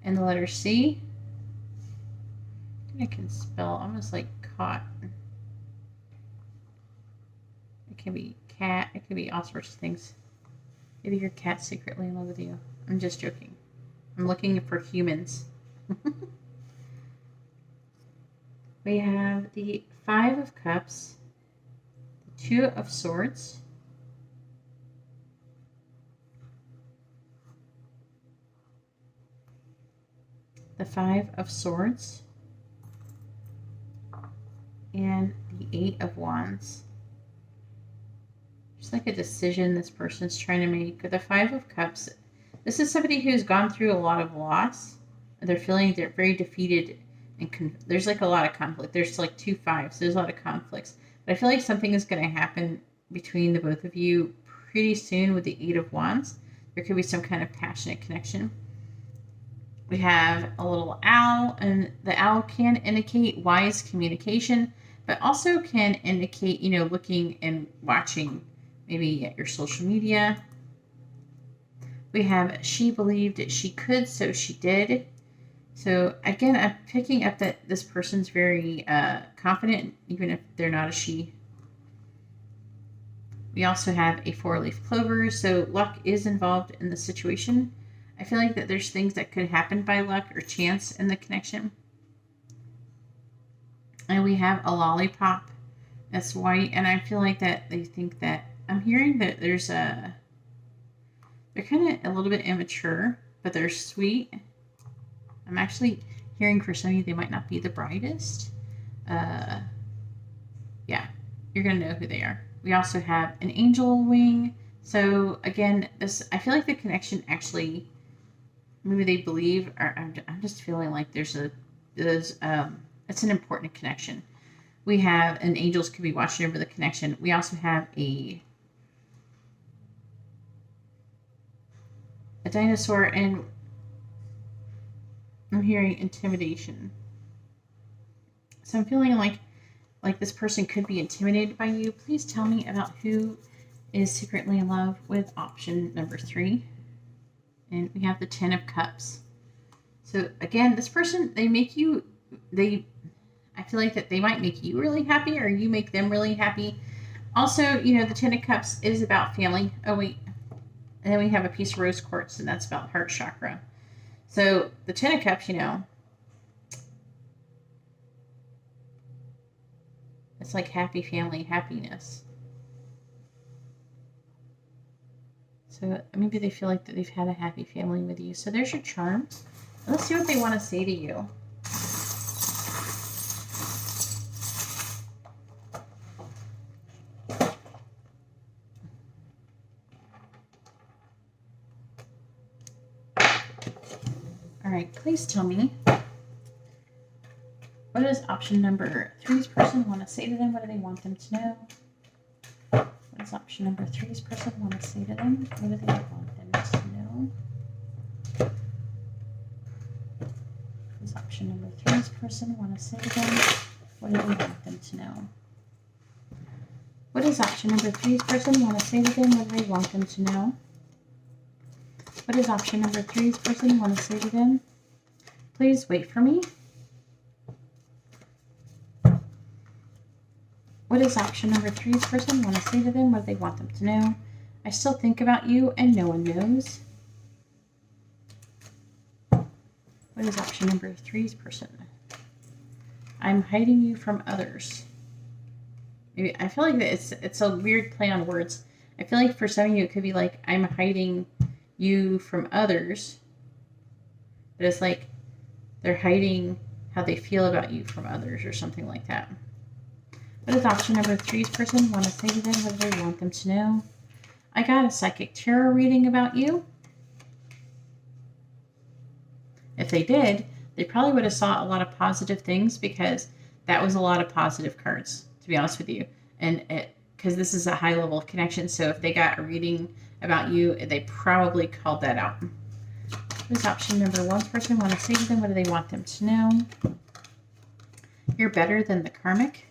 and the letter C. I can spell almost like caught. It can be cat. It could be all sorts of things. Maybe your cat's secretly in love with you. I'm just joking. I'm looking for humans. We have the Five of Cups, the Two of Swords, the Five of Swords, and the Eight of Wands. Just like a decision this person's trying to make. With the Five of Cups, this is somebody who's gone through a lot of loss. They're feeling they're very defeated, and there's like a lot of conflict. There's like 2 5s. There's a lot of conflicts. But I feel like something is going to happen between the both of you pretty soon with the Eight of Wands. There could be some kind of passionate connection. We have a little owl, and the owl can indicate wise communication, but also can indicate, you know, looking and watching maybe at your social media. We have she believed she could, so she did. So again, I'm picking up that this person's very confident, even if they're not a she. We also have a 4-leaf clover, so luck is involved in the situation. I feel like that there's things that could happen by luck or chance in the connection. And we have a lollipop that's white, and I feel like that they think that, I'm hearing that there's they're kind of a little bit immature, but they're sweet. I'm actually hearing for some of you they might not be the brightest. Yeah, you're going to know who they are. We also have an angel wing. So again, I feel like the connection actually, maybe they believe, or I'm just feeling like it's an important connection. We have, and angels could be watching over the connection. We also have a dinosaur, and I'm hearing intimidation. So I'm feeling like this person could be intimidated by you. Please tell me about who is secretly in love with option number 3. And we have the 10 of Cups. So again, this person, I feel like that they might make you really happy, or you make them really happy. Also, you know, the 10 of Cups is about family. Oh, wait. And then we have a piece of rose quartz, and that's about heart chakra. So the 10 of Cups, you know, it's like happy family, happiness. So maybe they feel like that they've had a happy family with you. So there's your charm. Let's see what they want to say to you. All right, please tell me, what does option number 3's person want to say to them? What do they want them to know? What does option number 3's person want to say to them? What do they want them to know? What does option number 3's person want to say to them? What do they want them to know? What does option number 3's person want to say to them? What do they want them to know? What does option number 3's person want to say to them? Please wait for me. What does option number 3's person want to say to them? What do they want them to know? I still think about you and no one knows. What is option number 3's person? I'm hiding you from others. Maybe, I feel like it's a weird play on words. I feel like for some of you it could be like, I'm hiding you from others. But it's like they're hiding how they feel about you from others or something like that. What does option number 3's person want to say to them? What do they want them to know? I got a psychic tarot reading about you. If they did, they probably would have saw a lot of positive things, because that was a lot of positive cards, to be honest with you. And because this is a high level connection, so if they got a reading about you, they probably called that out. What does option number 1's person want to say to them? What do they want them to know? You're better than the karmic.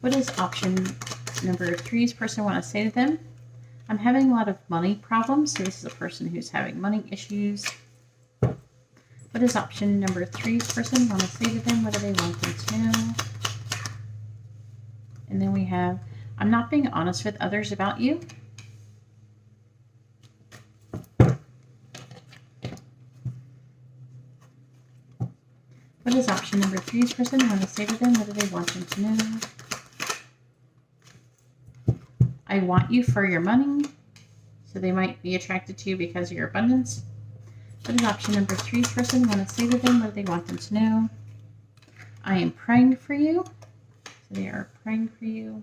What does option number 3's person want to say to them? I'm having a lot of money problems. So this is a person who's having money issues. What does option number 3's person want to say to them? What do they want them to know? And then we have, I'm not being honest with others about you. does option number 3's person want to say to them? What do they want them to know? I want you for your money. So they might be attracted to you because of your abundance. What does option number 3's person want to say to them? What do they want them to know? I am praying for you. So they are praying for you.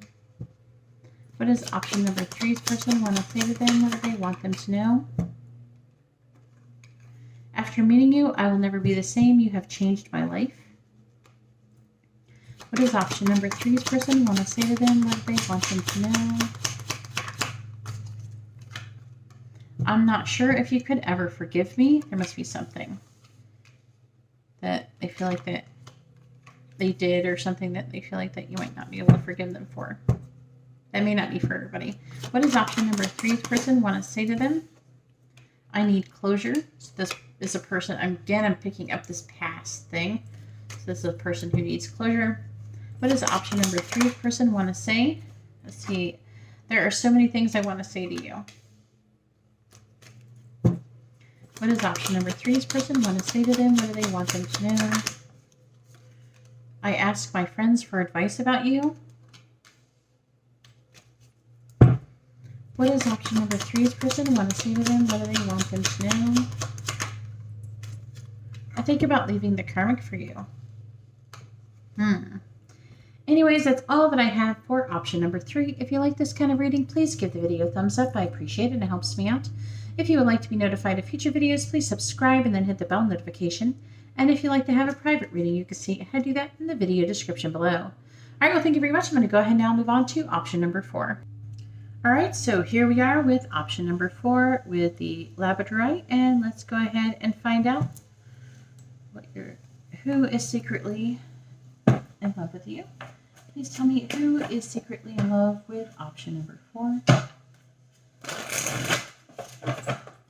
What does option number 3's person want to say to them? What do they want them to know? After meeting you, I will never be the same. You have changed my life. What does option number 3's person want to say to them? What do they want them to know? I'm not sure if you could ever forgive me. There must be something that they feel like that they did, or something that they feel like that you might not be able to forgive them for. That may not be for everybody. What does option number 3's person want to say to them? I need closure. So this is a person, I'm picking up this past thing. So this is a person who needs closure. What does option number 3's person want to say? Let's see. There are so many things I want to say to you. What does option number 3's person want to say to them? What do they want them to know? I ask my friends for advice about you. What does option number 3's person want to say to them? What do they want them to know? I think about leaving the karmic for you. Anyways, that's all that I have for option number 3. If you like this kind of reading, please give the video a thumbs up. I appreciate it. It helps me out. If you would like to be notified of future videos, please subscribe and then hit the bell notification. And if you'd like to have a private reading, you can see how to do that in the video description below. All right, well, thank you very much. I'm going to go ahead now and move on to option number 4. All right, so here we are with option number 4 with the labradorite, and let's go ahead and find out who is secretly in love with you. Please tell me who is secretly in love with option number 4.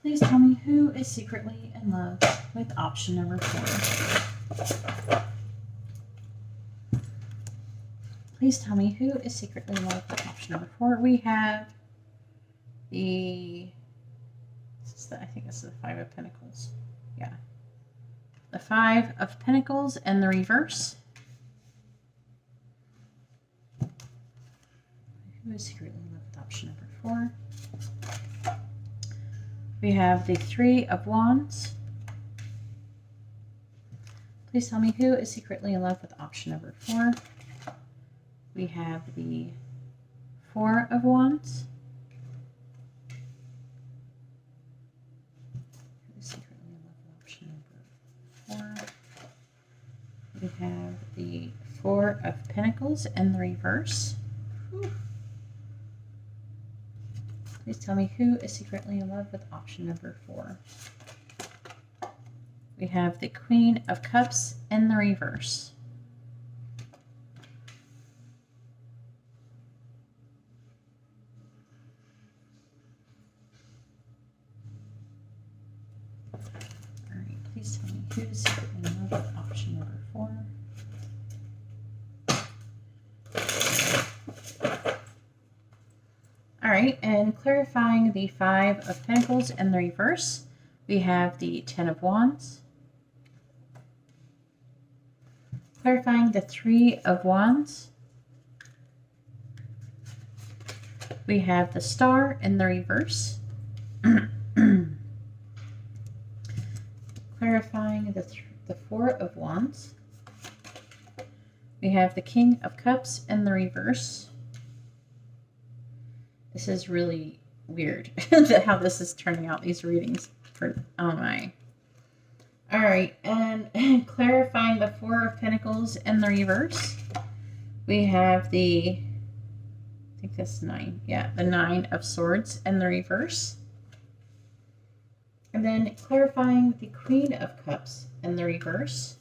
Please tell me who is secretly in love with option number 4. Please tell me who is secretly in love with option number 4. We have I think this is the 5 of Pentacles. Yeah. The 5 of Pentacles and the reverse. Who is secretly in love with option number 4? We have the 3 of Wands. Please tell me who is secretly in love with option number 4. We have the 4 of Wands. Who is secretly in love with option number 4? We have the 4 of Pentacles in the reverse. Please tell me who is secretly in love with option number 4. We have the Queen of Cups in the reverse. All right, please tell me who is secretly in love with option number 4. All right, and clarifying the 5 of Pentacles in the reverse, we have the 10 of Wands. Clarifying the 3 of Wands, we have the Star in the reverse. Clarifying the 4 of Wands, we have the King of Cups in the reverse. This is really weird how this is turning out, these readings. Oh my. All right, and clarifying the 4 of Pentacles in the reverse, we have the, I think that's 9. Yeah, the 9 of Swords in the reverse. And then clarifying the Queen of Cups in the reverse,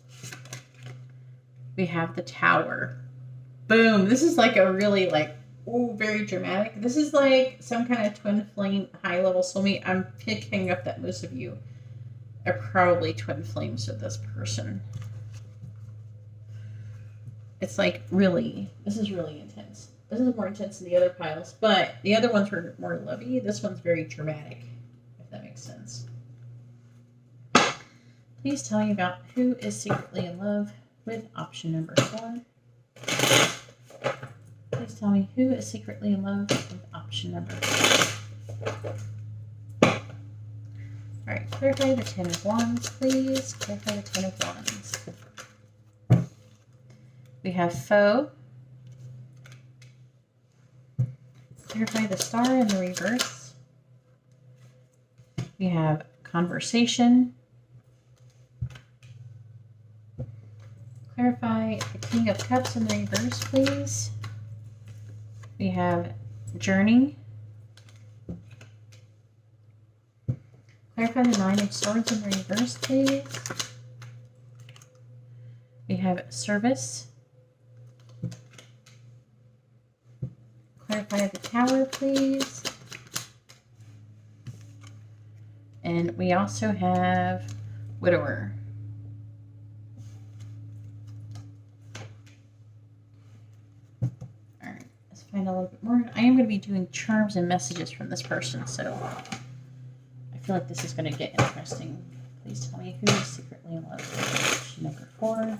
we have the Tower. Boom. This is like a really very dramatic. This is like some kind of twin flame, high-level soulmate. I'm picking up that most of you are probably twin flames with this person. It's like really, this is really intense. This is more intense than the other piles, but the other ones were more lovey. This one's very dramatic, if that makes sense. Please tell me about who is secretly in love with option number 4. Please tell me who is secretly in love with option number 4. Alright, clarify the 10 of Wands, please. Clarify the 10 of Wands. We have foe. Clarify the star in the reverse. We have conversation. Clarify the King of Cups in the reverse, please. We have journey. Clarify the 9 of Swords in the reverse, please. We have service. Clarify the Tower, please. And we also have widower. Alright, let's find a little bit more. I am going to be doing charms and messages from this person, so I feel like this is going to get interesting. Please tell me who is secretly in love with option number 4.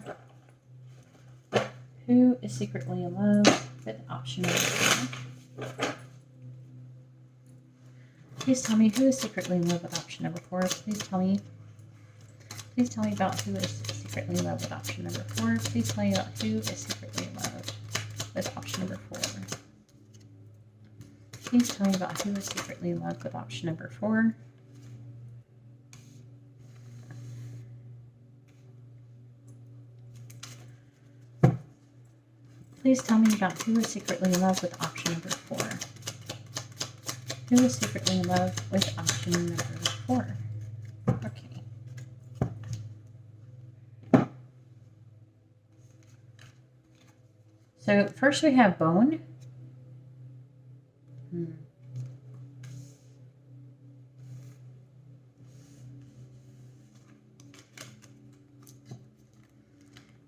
Who is secretly in love with option number 4? Please tell me who is secretly in love with option number 4. Please tell me about who is secretly in love with option number 4. Please tell me about who is secretly in love with option number 4. Please tell me about who is secretly in love with option number 4. Please tell me about who is secretly in love with option number 4. Who is secretly in love with option number 4? Okay. So first we have bone.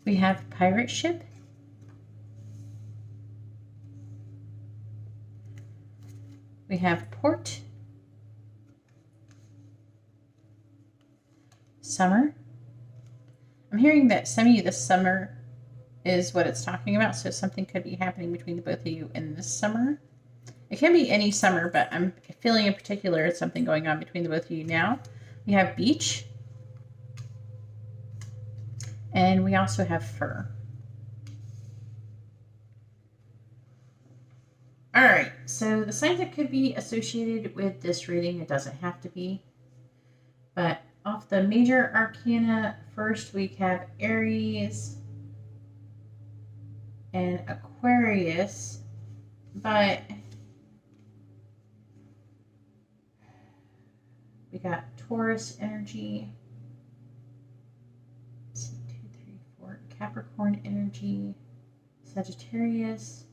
We have pirate ship. We have port, summer. I'm hearing that some of you this summer is what it's talking about, so something could be happening between the both of you in this summer. It can be any summer, but I'm feeling in particular it's something going on between the both of you now. We have beach, and we also have fur. All right, so the signs that could be associated with this reading, it doesn't have to be, but off the major arcana, first we have Aries and Aquarius, but we got Taurus energy, let's see, 2, 3, 4, Capricorn energy, Sagittarius.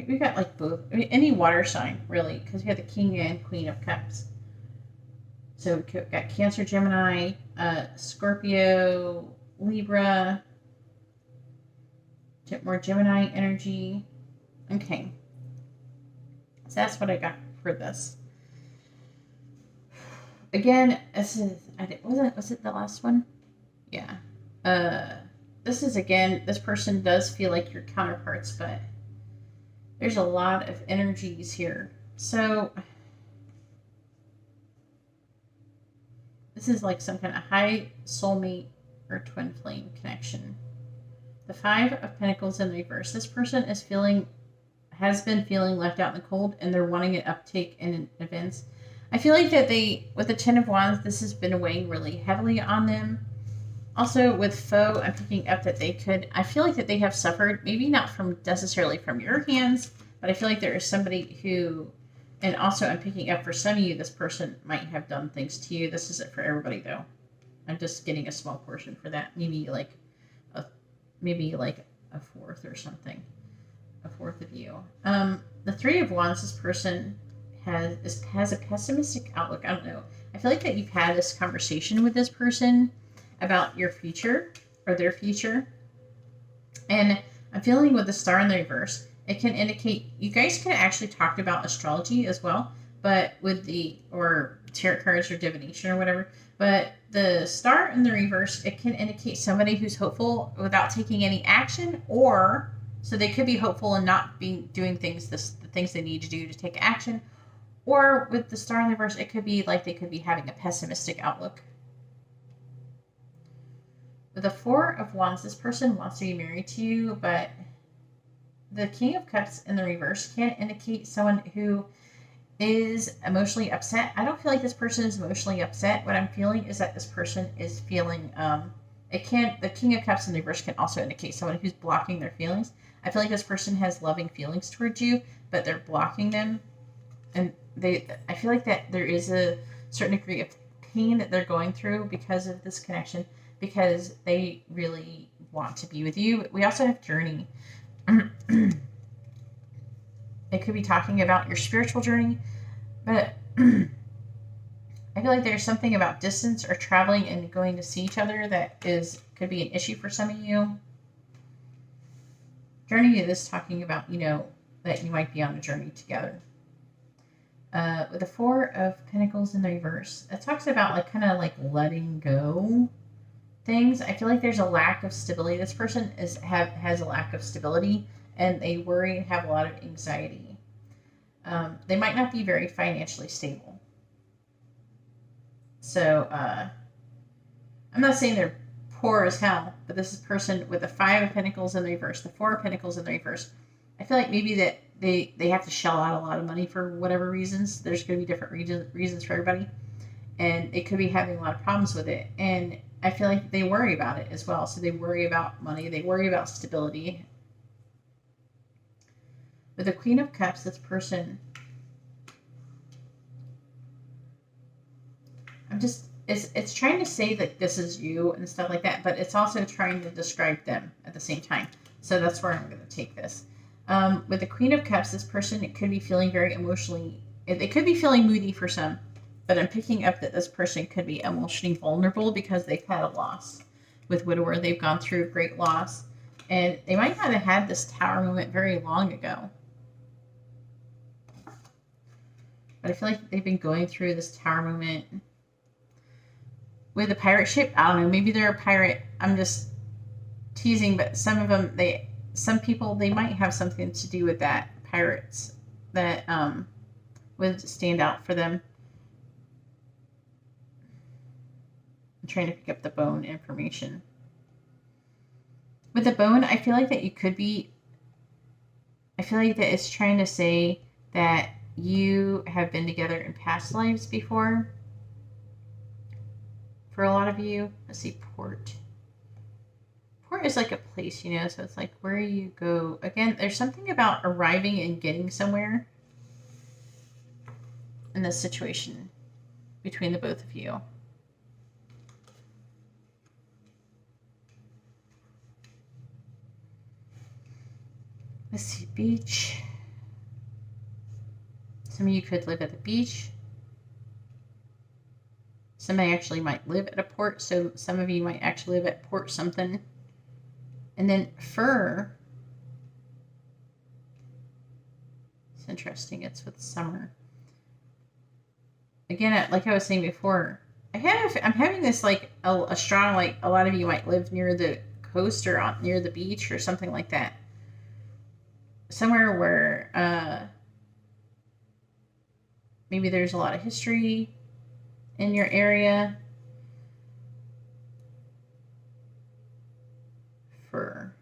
We got like both. I mean, any water sign really, because we have the King and Queen of Cups. So we got Cancer, Gemini, Scorpio, Libra, more Gemini energy. Okay, so that's what I got for this. Again, this is was it the last one? Yeah. This is, again, this person does feel like your counterparts, but there's a lot of energies here. So this is like some kind of high soulmate or twin flame connection. The 5 of Pentacles in reverse. This person has been feeling left out in the cold, and they're wanting an uptake in events. I feel like that with the 10 of Wands, this has been weighing really heavily on them. Also, with foe, I'm picking up that I feel like that they have suffered, maybe not necessarily from your hands, but I feel like there is somebody who, and also I'm picking up for some of you, this person might have done things to you. This isn't for everybody, though. I'm just getting a small portion for that. Maybe like a fourth or something. A fourth of you. The 3 of Wands, this person has a pessimistic outlook. I don't know. I feel like that you've had this conversation with this person about your future or their future. And I'm feeling with the star in the reverse, it can indicate you guys could have actually talked about astrology as well, but with tarot cards or divination or whatever. But the star in the reverse, it can indicate somebody who's hopeful without taking any action, or so they could be hopeful and not be doing the things they need to do to take action. Or with the star in the reverse, it could be like they could be having a pessimistic outlook. With the Four of Wands, this person wants to be married to you, but the King of Cups in the reverse can indicate someone who is emotionally upset. I don't feel like this person is emotionally upset. What I'm feeling is that this person is feeling, the King of Cups in the reverse can also indicate someone who's blocking their feelings. I feel like this person has loving feelings towards you, but they're blocking them. And I feel like that there is a certain degree of pain that they're going through because of this connection, because they really want to be with you. We also have journey. It could be talking about your spiritual journey, but I feel like there's something about distance or traveling and going to see each other that could be an issue for some of you. Journey is talking about, that you might be on a journey together. With the Four of Pentacles in the reverse, it talks about kind of letting go things. I feel like there's a lack of stability. This person has a lack of stability, and they worry and have a lot of anxiety. They might not be very financially stable. So I'm not saying they're poor as hell, but this is a person with the Five of Pentacles in the reverse, the Four of Pentacles in the reverse. I feel like maybe that they have to shell out a lot of money for whatever reasons. There's going to be different reasons for everybody, and they could be having a lot of problems with it. And I feel like they worry about it as well. So they worry about money. They worry about stability. With the Queen of Cups, this person, it's trying to say that this is you and stuff like that, but it's also trying to describe them at the same time. So that's where I'm going to take this. With the Queen of Cups, this person, it could be feeling very emotionally, they could be feeling moody for some, but I'm picking up that this person could be emotionally vulnerable because they've had a loss. With Widower, they've gone through great loss, and they might not have had this Tower moment very long ago. But I feel like they've been going through this Tower moment. With the pirate ship, I don't know, maybe they're a pirate. I'm just teasing, but some of them, some people, they might have something to do with that, pirates, that would stand out for them. I'm trying to pick up the bone information. With the bone, I feel like that you could be, I feel like that it's trying to say that you have been together in past lives before. For a lot of you, let's see, port. Port is like a place, so it's like where you go. Again, there's something about arriving and getting somewhere in this situation between the both of you. Let's see, beach. Some of you could live at the beach. Somebody actually might live at a port, so some of you might actually live at port something. And then fur. It's interesting. It's with summer. Again, like I was saying before, I'm having this a strong, a lot of you might live near the coast or near the beach or something like that. Somewhere where maybe there's a lot of history in your area. Fur.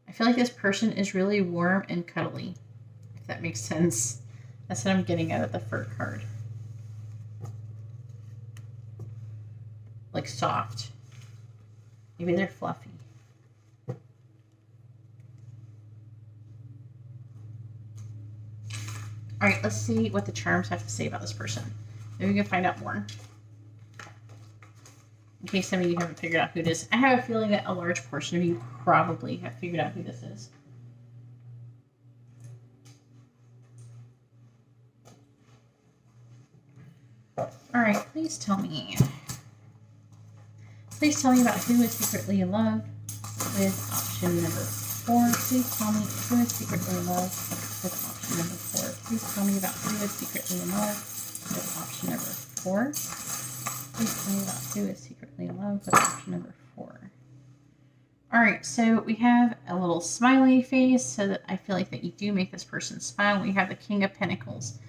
I feel like this person is really warm and cuddly, if that makes sense. That's what I'm getting out of the fur card. Like soft. Maybe they're fluffy. All right, let's see what the charms have to say about this person. Maybe we can find out more. In case some of you haven't figured out who it is. I have a feeling that a large portion of you probably have figured out who this is. All right, please tell me. Please tell me about who is secretly in love with option number 4. Please tell me who is secretly in love with option number 4. Please tell me about who is secretly in love with option number 4. Please tell me about who is secretly in love with option number 4. Alright, so we have a little smiley face, so that I feel like that you do make this person smile. We have the King of Pentacles.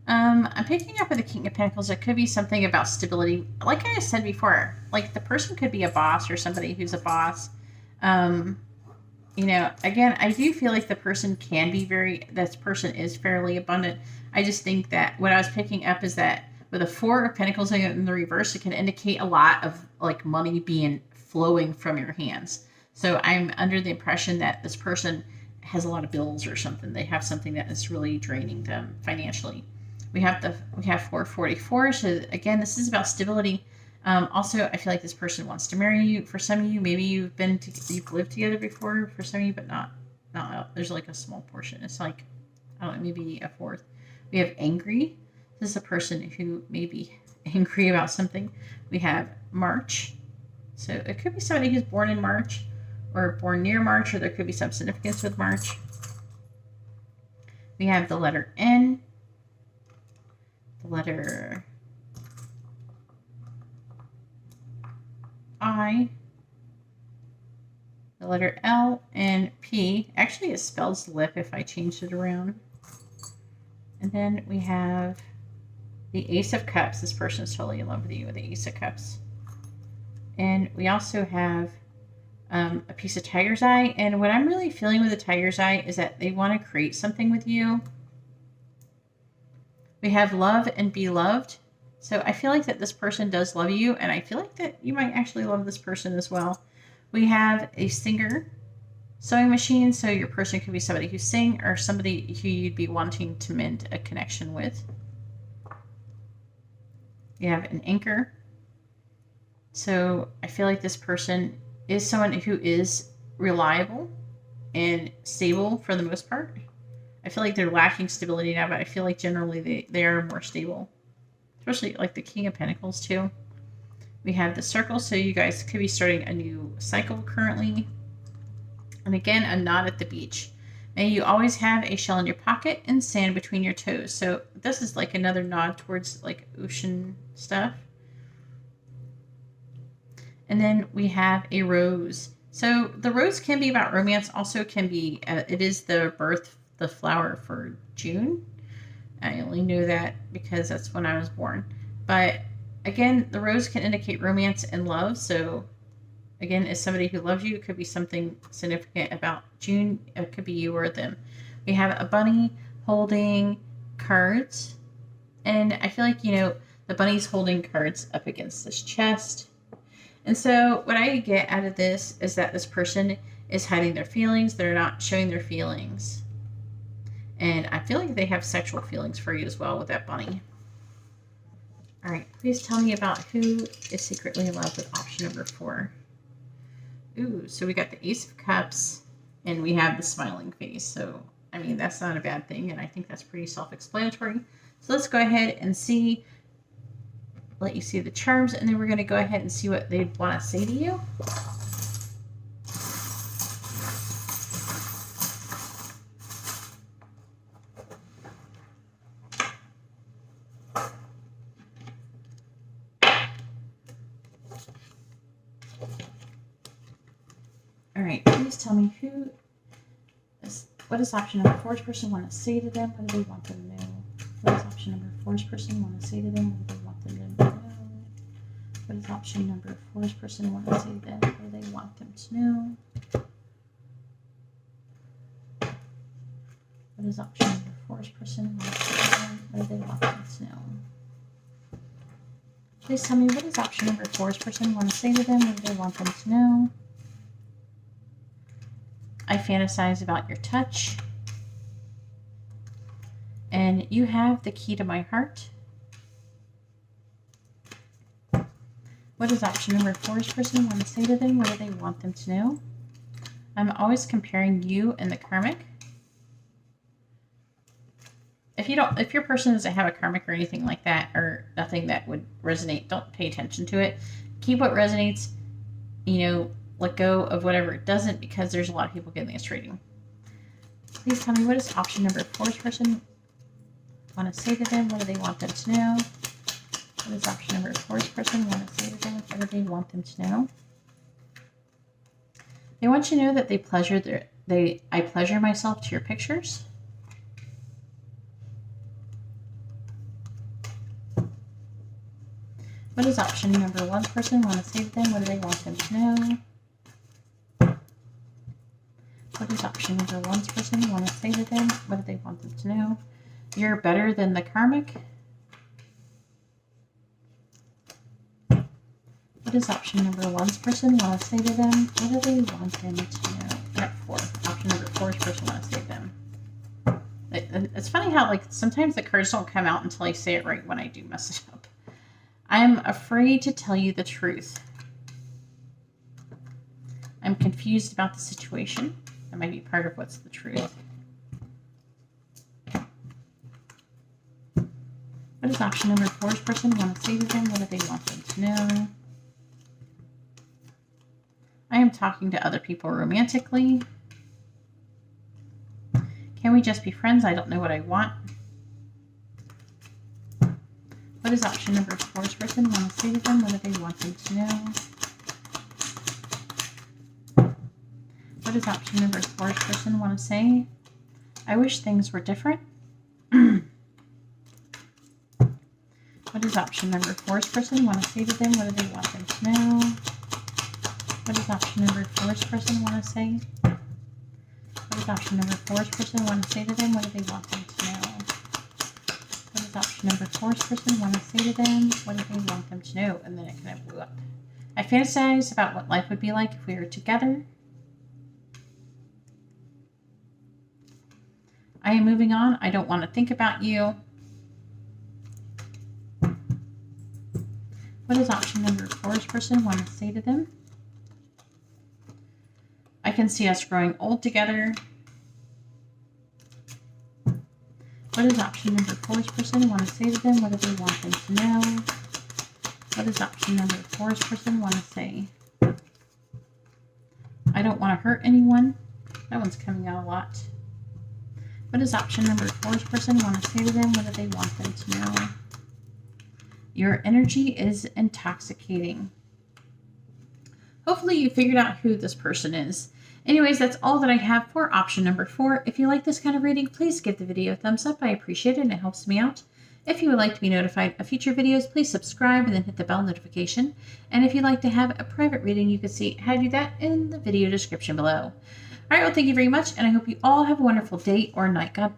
I'm picking up with the King of Pentacles. It could be something about stability. Like I said before, like the person could be a boss or somebody who's a boss. You know, again, I do feel like the person can be this person is fairly abundant. I just think that what I was picking up is that with a 4 of Pentacles in the reverse, it can indicate a lot of like money flowing from your hands. So I'm under the impression that this person has a lot of bills or something. They have something that is really draining them financially. We have 444. So again, this is about stability. Also, I feel like this person wants to marry you. For some of you, maybe you've lived together before. For some of you, but not. There's like a small portion. It's like, I don't know, maybe a fourth. We have angry. This is a person who may be angry about something. We have March. So it could be somebody who's born in March or born near March, or there could be some significance with March. We have the letter N, the letter I, the letter L, and P. Actually, it spells lip if I changed it around. And then we have the Ace of Cups. This person is totally in love with you with the Ace of Cups. And we also have a piece of tiger's eye. And what I'm really feeling with the tiger's eye is that they want to create something with you. We have love and be loved. So I feel like that this person does love you, and I feel like that you might actually love this person as well. We have a singer, sewing machine. So your person could be somebody who sings or somebody who you'd be wanting to mend a connection with. We have an anchor. So I feel like this person is someone who is reliable and stable for the most part. I feel like they're lacking stability now, but I feel like generally they are more stable. Especially like the King of Pentacles too. We have the circle, so you guys could be starting a new cycle currently. And again, a knot at the beach. May you always have a shell in your pocket and sand between your toes. So this is like another nod towards like ocean stuff. And then we have a rose. So the rose can be about romance. Also can be, it is the flower for June. I only know that because that's when I was born. But again, the rose can indicate romance and love. So again, as somebody who loves you, it could be something significant about June. It could be you or them. We have a bunny holding cards. And I feel like, you know, the bunny's holding cards up against this chest. And so what I get out of this is that this person is hiding their feelings. They're not showing their feelings. And I feel like they have sexual feelings for you as well with that bunny. All right, please tell me about who is secretly in love with option number 4. Ooh, so we got the Ace of Cups and we have the smiling face. So, I mean, that's not a bad thing. And I think that's pretty self-explanatory. So let's go ahead and let you see the charms, and then we're going to go ahead and see what they'd want to say to you. All right, please tell me what does option number 4's person want to say to them? What do they want them to know? What does option number 4's person want to say to them? What do they want them to know? What does option number 4's person want to say to them? What do they want them to know? What does option number 4's person want to say to them? What do they want them to know? Please tell me, what does option number 4's person want to say to them? What do they want them to know? I fantasize about your touch. And you have the key to my heart. What does option number 4's person want to say to them? What do they want them to know? I'm always comparing you and the karmic. If your person doesn't have a karmic or anything like that, or nothing that would resonate, don't pay attention to it. Keep what resonates, you know, let go of whatever it doesn't, because there's a lot of people getting this reading. Please tell me, what does option number 4's person want to say to them? What do they want them to know? What does option number 4's person want to say to them? What do they want them to know? They want you to know that I pleasure myself to your pictures. What does option number 1's person want to say to them? What do they want them to know? What does option number 1's person want to say to them? What do they want them to know? You're better than the karmic. What does option number 1's person want to say to them? What do they want them to know? Yep, 4. Option number 4's person want to say to them. It's funny how, like, sometimes the cards don't come out until I say it right when I do mess it up. I'm afraid to tell you the truth. I'm confused about the situation. That might be part of what's the truth. What does option number 4's person want to say to them? What do they want them to know? I am talking to other people romantically. Can we just be friends? I don't know what I want. What does option number 4's person want to say to them? What do they want them to know? What does option number 4's person want to say? I wish things were different. What does option number 4's person want to say to them? What do they want them to know? What does option number 4's person want to say? What does option number 4's person want to say to them? What do they want them to know? What does option number 4's person want to say to them? What do they want them to know? And then it kind of blew up. I fantasize about what life would be like if we were together. I am moving on. I don't want to think about you. What does option number 4's person want to say to them? I can see us growing old together. What does option number 4's person want to say to them? What do they want them to know? What does option number 4's person want to say? I don't want to hurt anyone. That one's coming out a lot. What does option number 4's person want to say to them? What do they want them to know? Your energy is intoxicating. Hopefully you figured out who this person is. Anyways, that's all that I have for option number 4. If you like this kind of reading, please give the video a thumbs up. I appreciate it and it helps me out. If you would like to be notified of future videos, please subscribe and then hit the bell notification. And if you'd like to have a private reading, you can see how to do that in the video description below. All right, well, thank you very much, and I hope you all have a wonderful day or night. God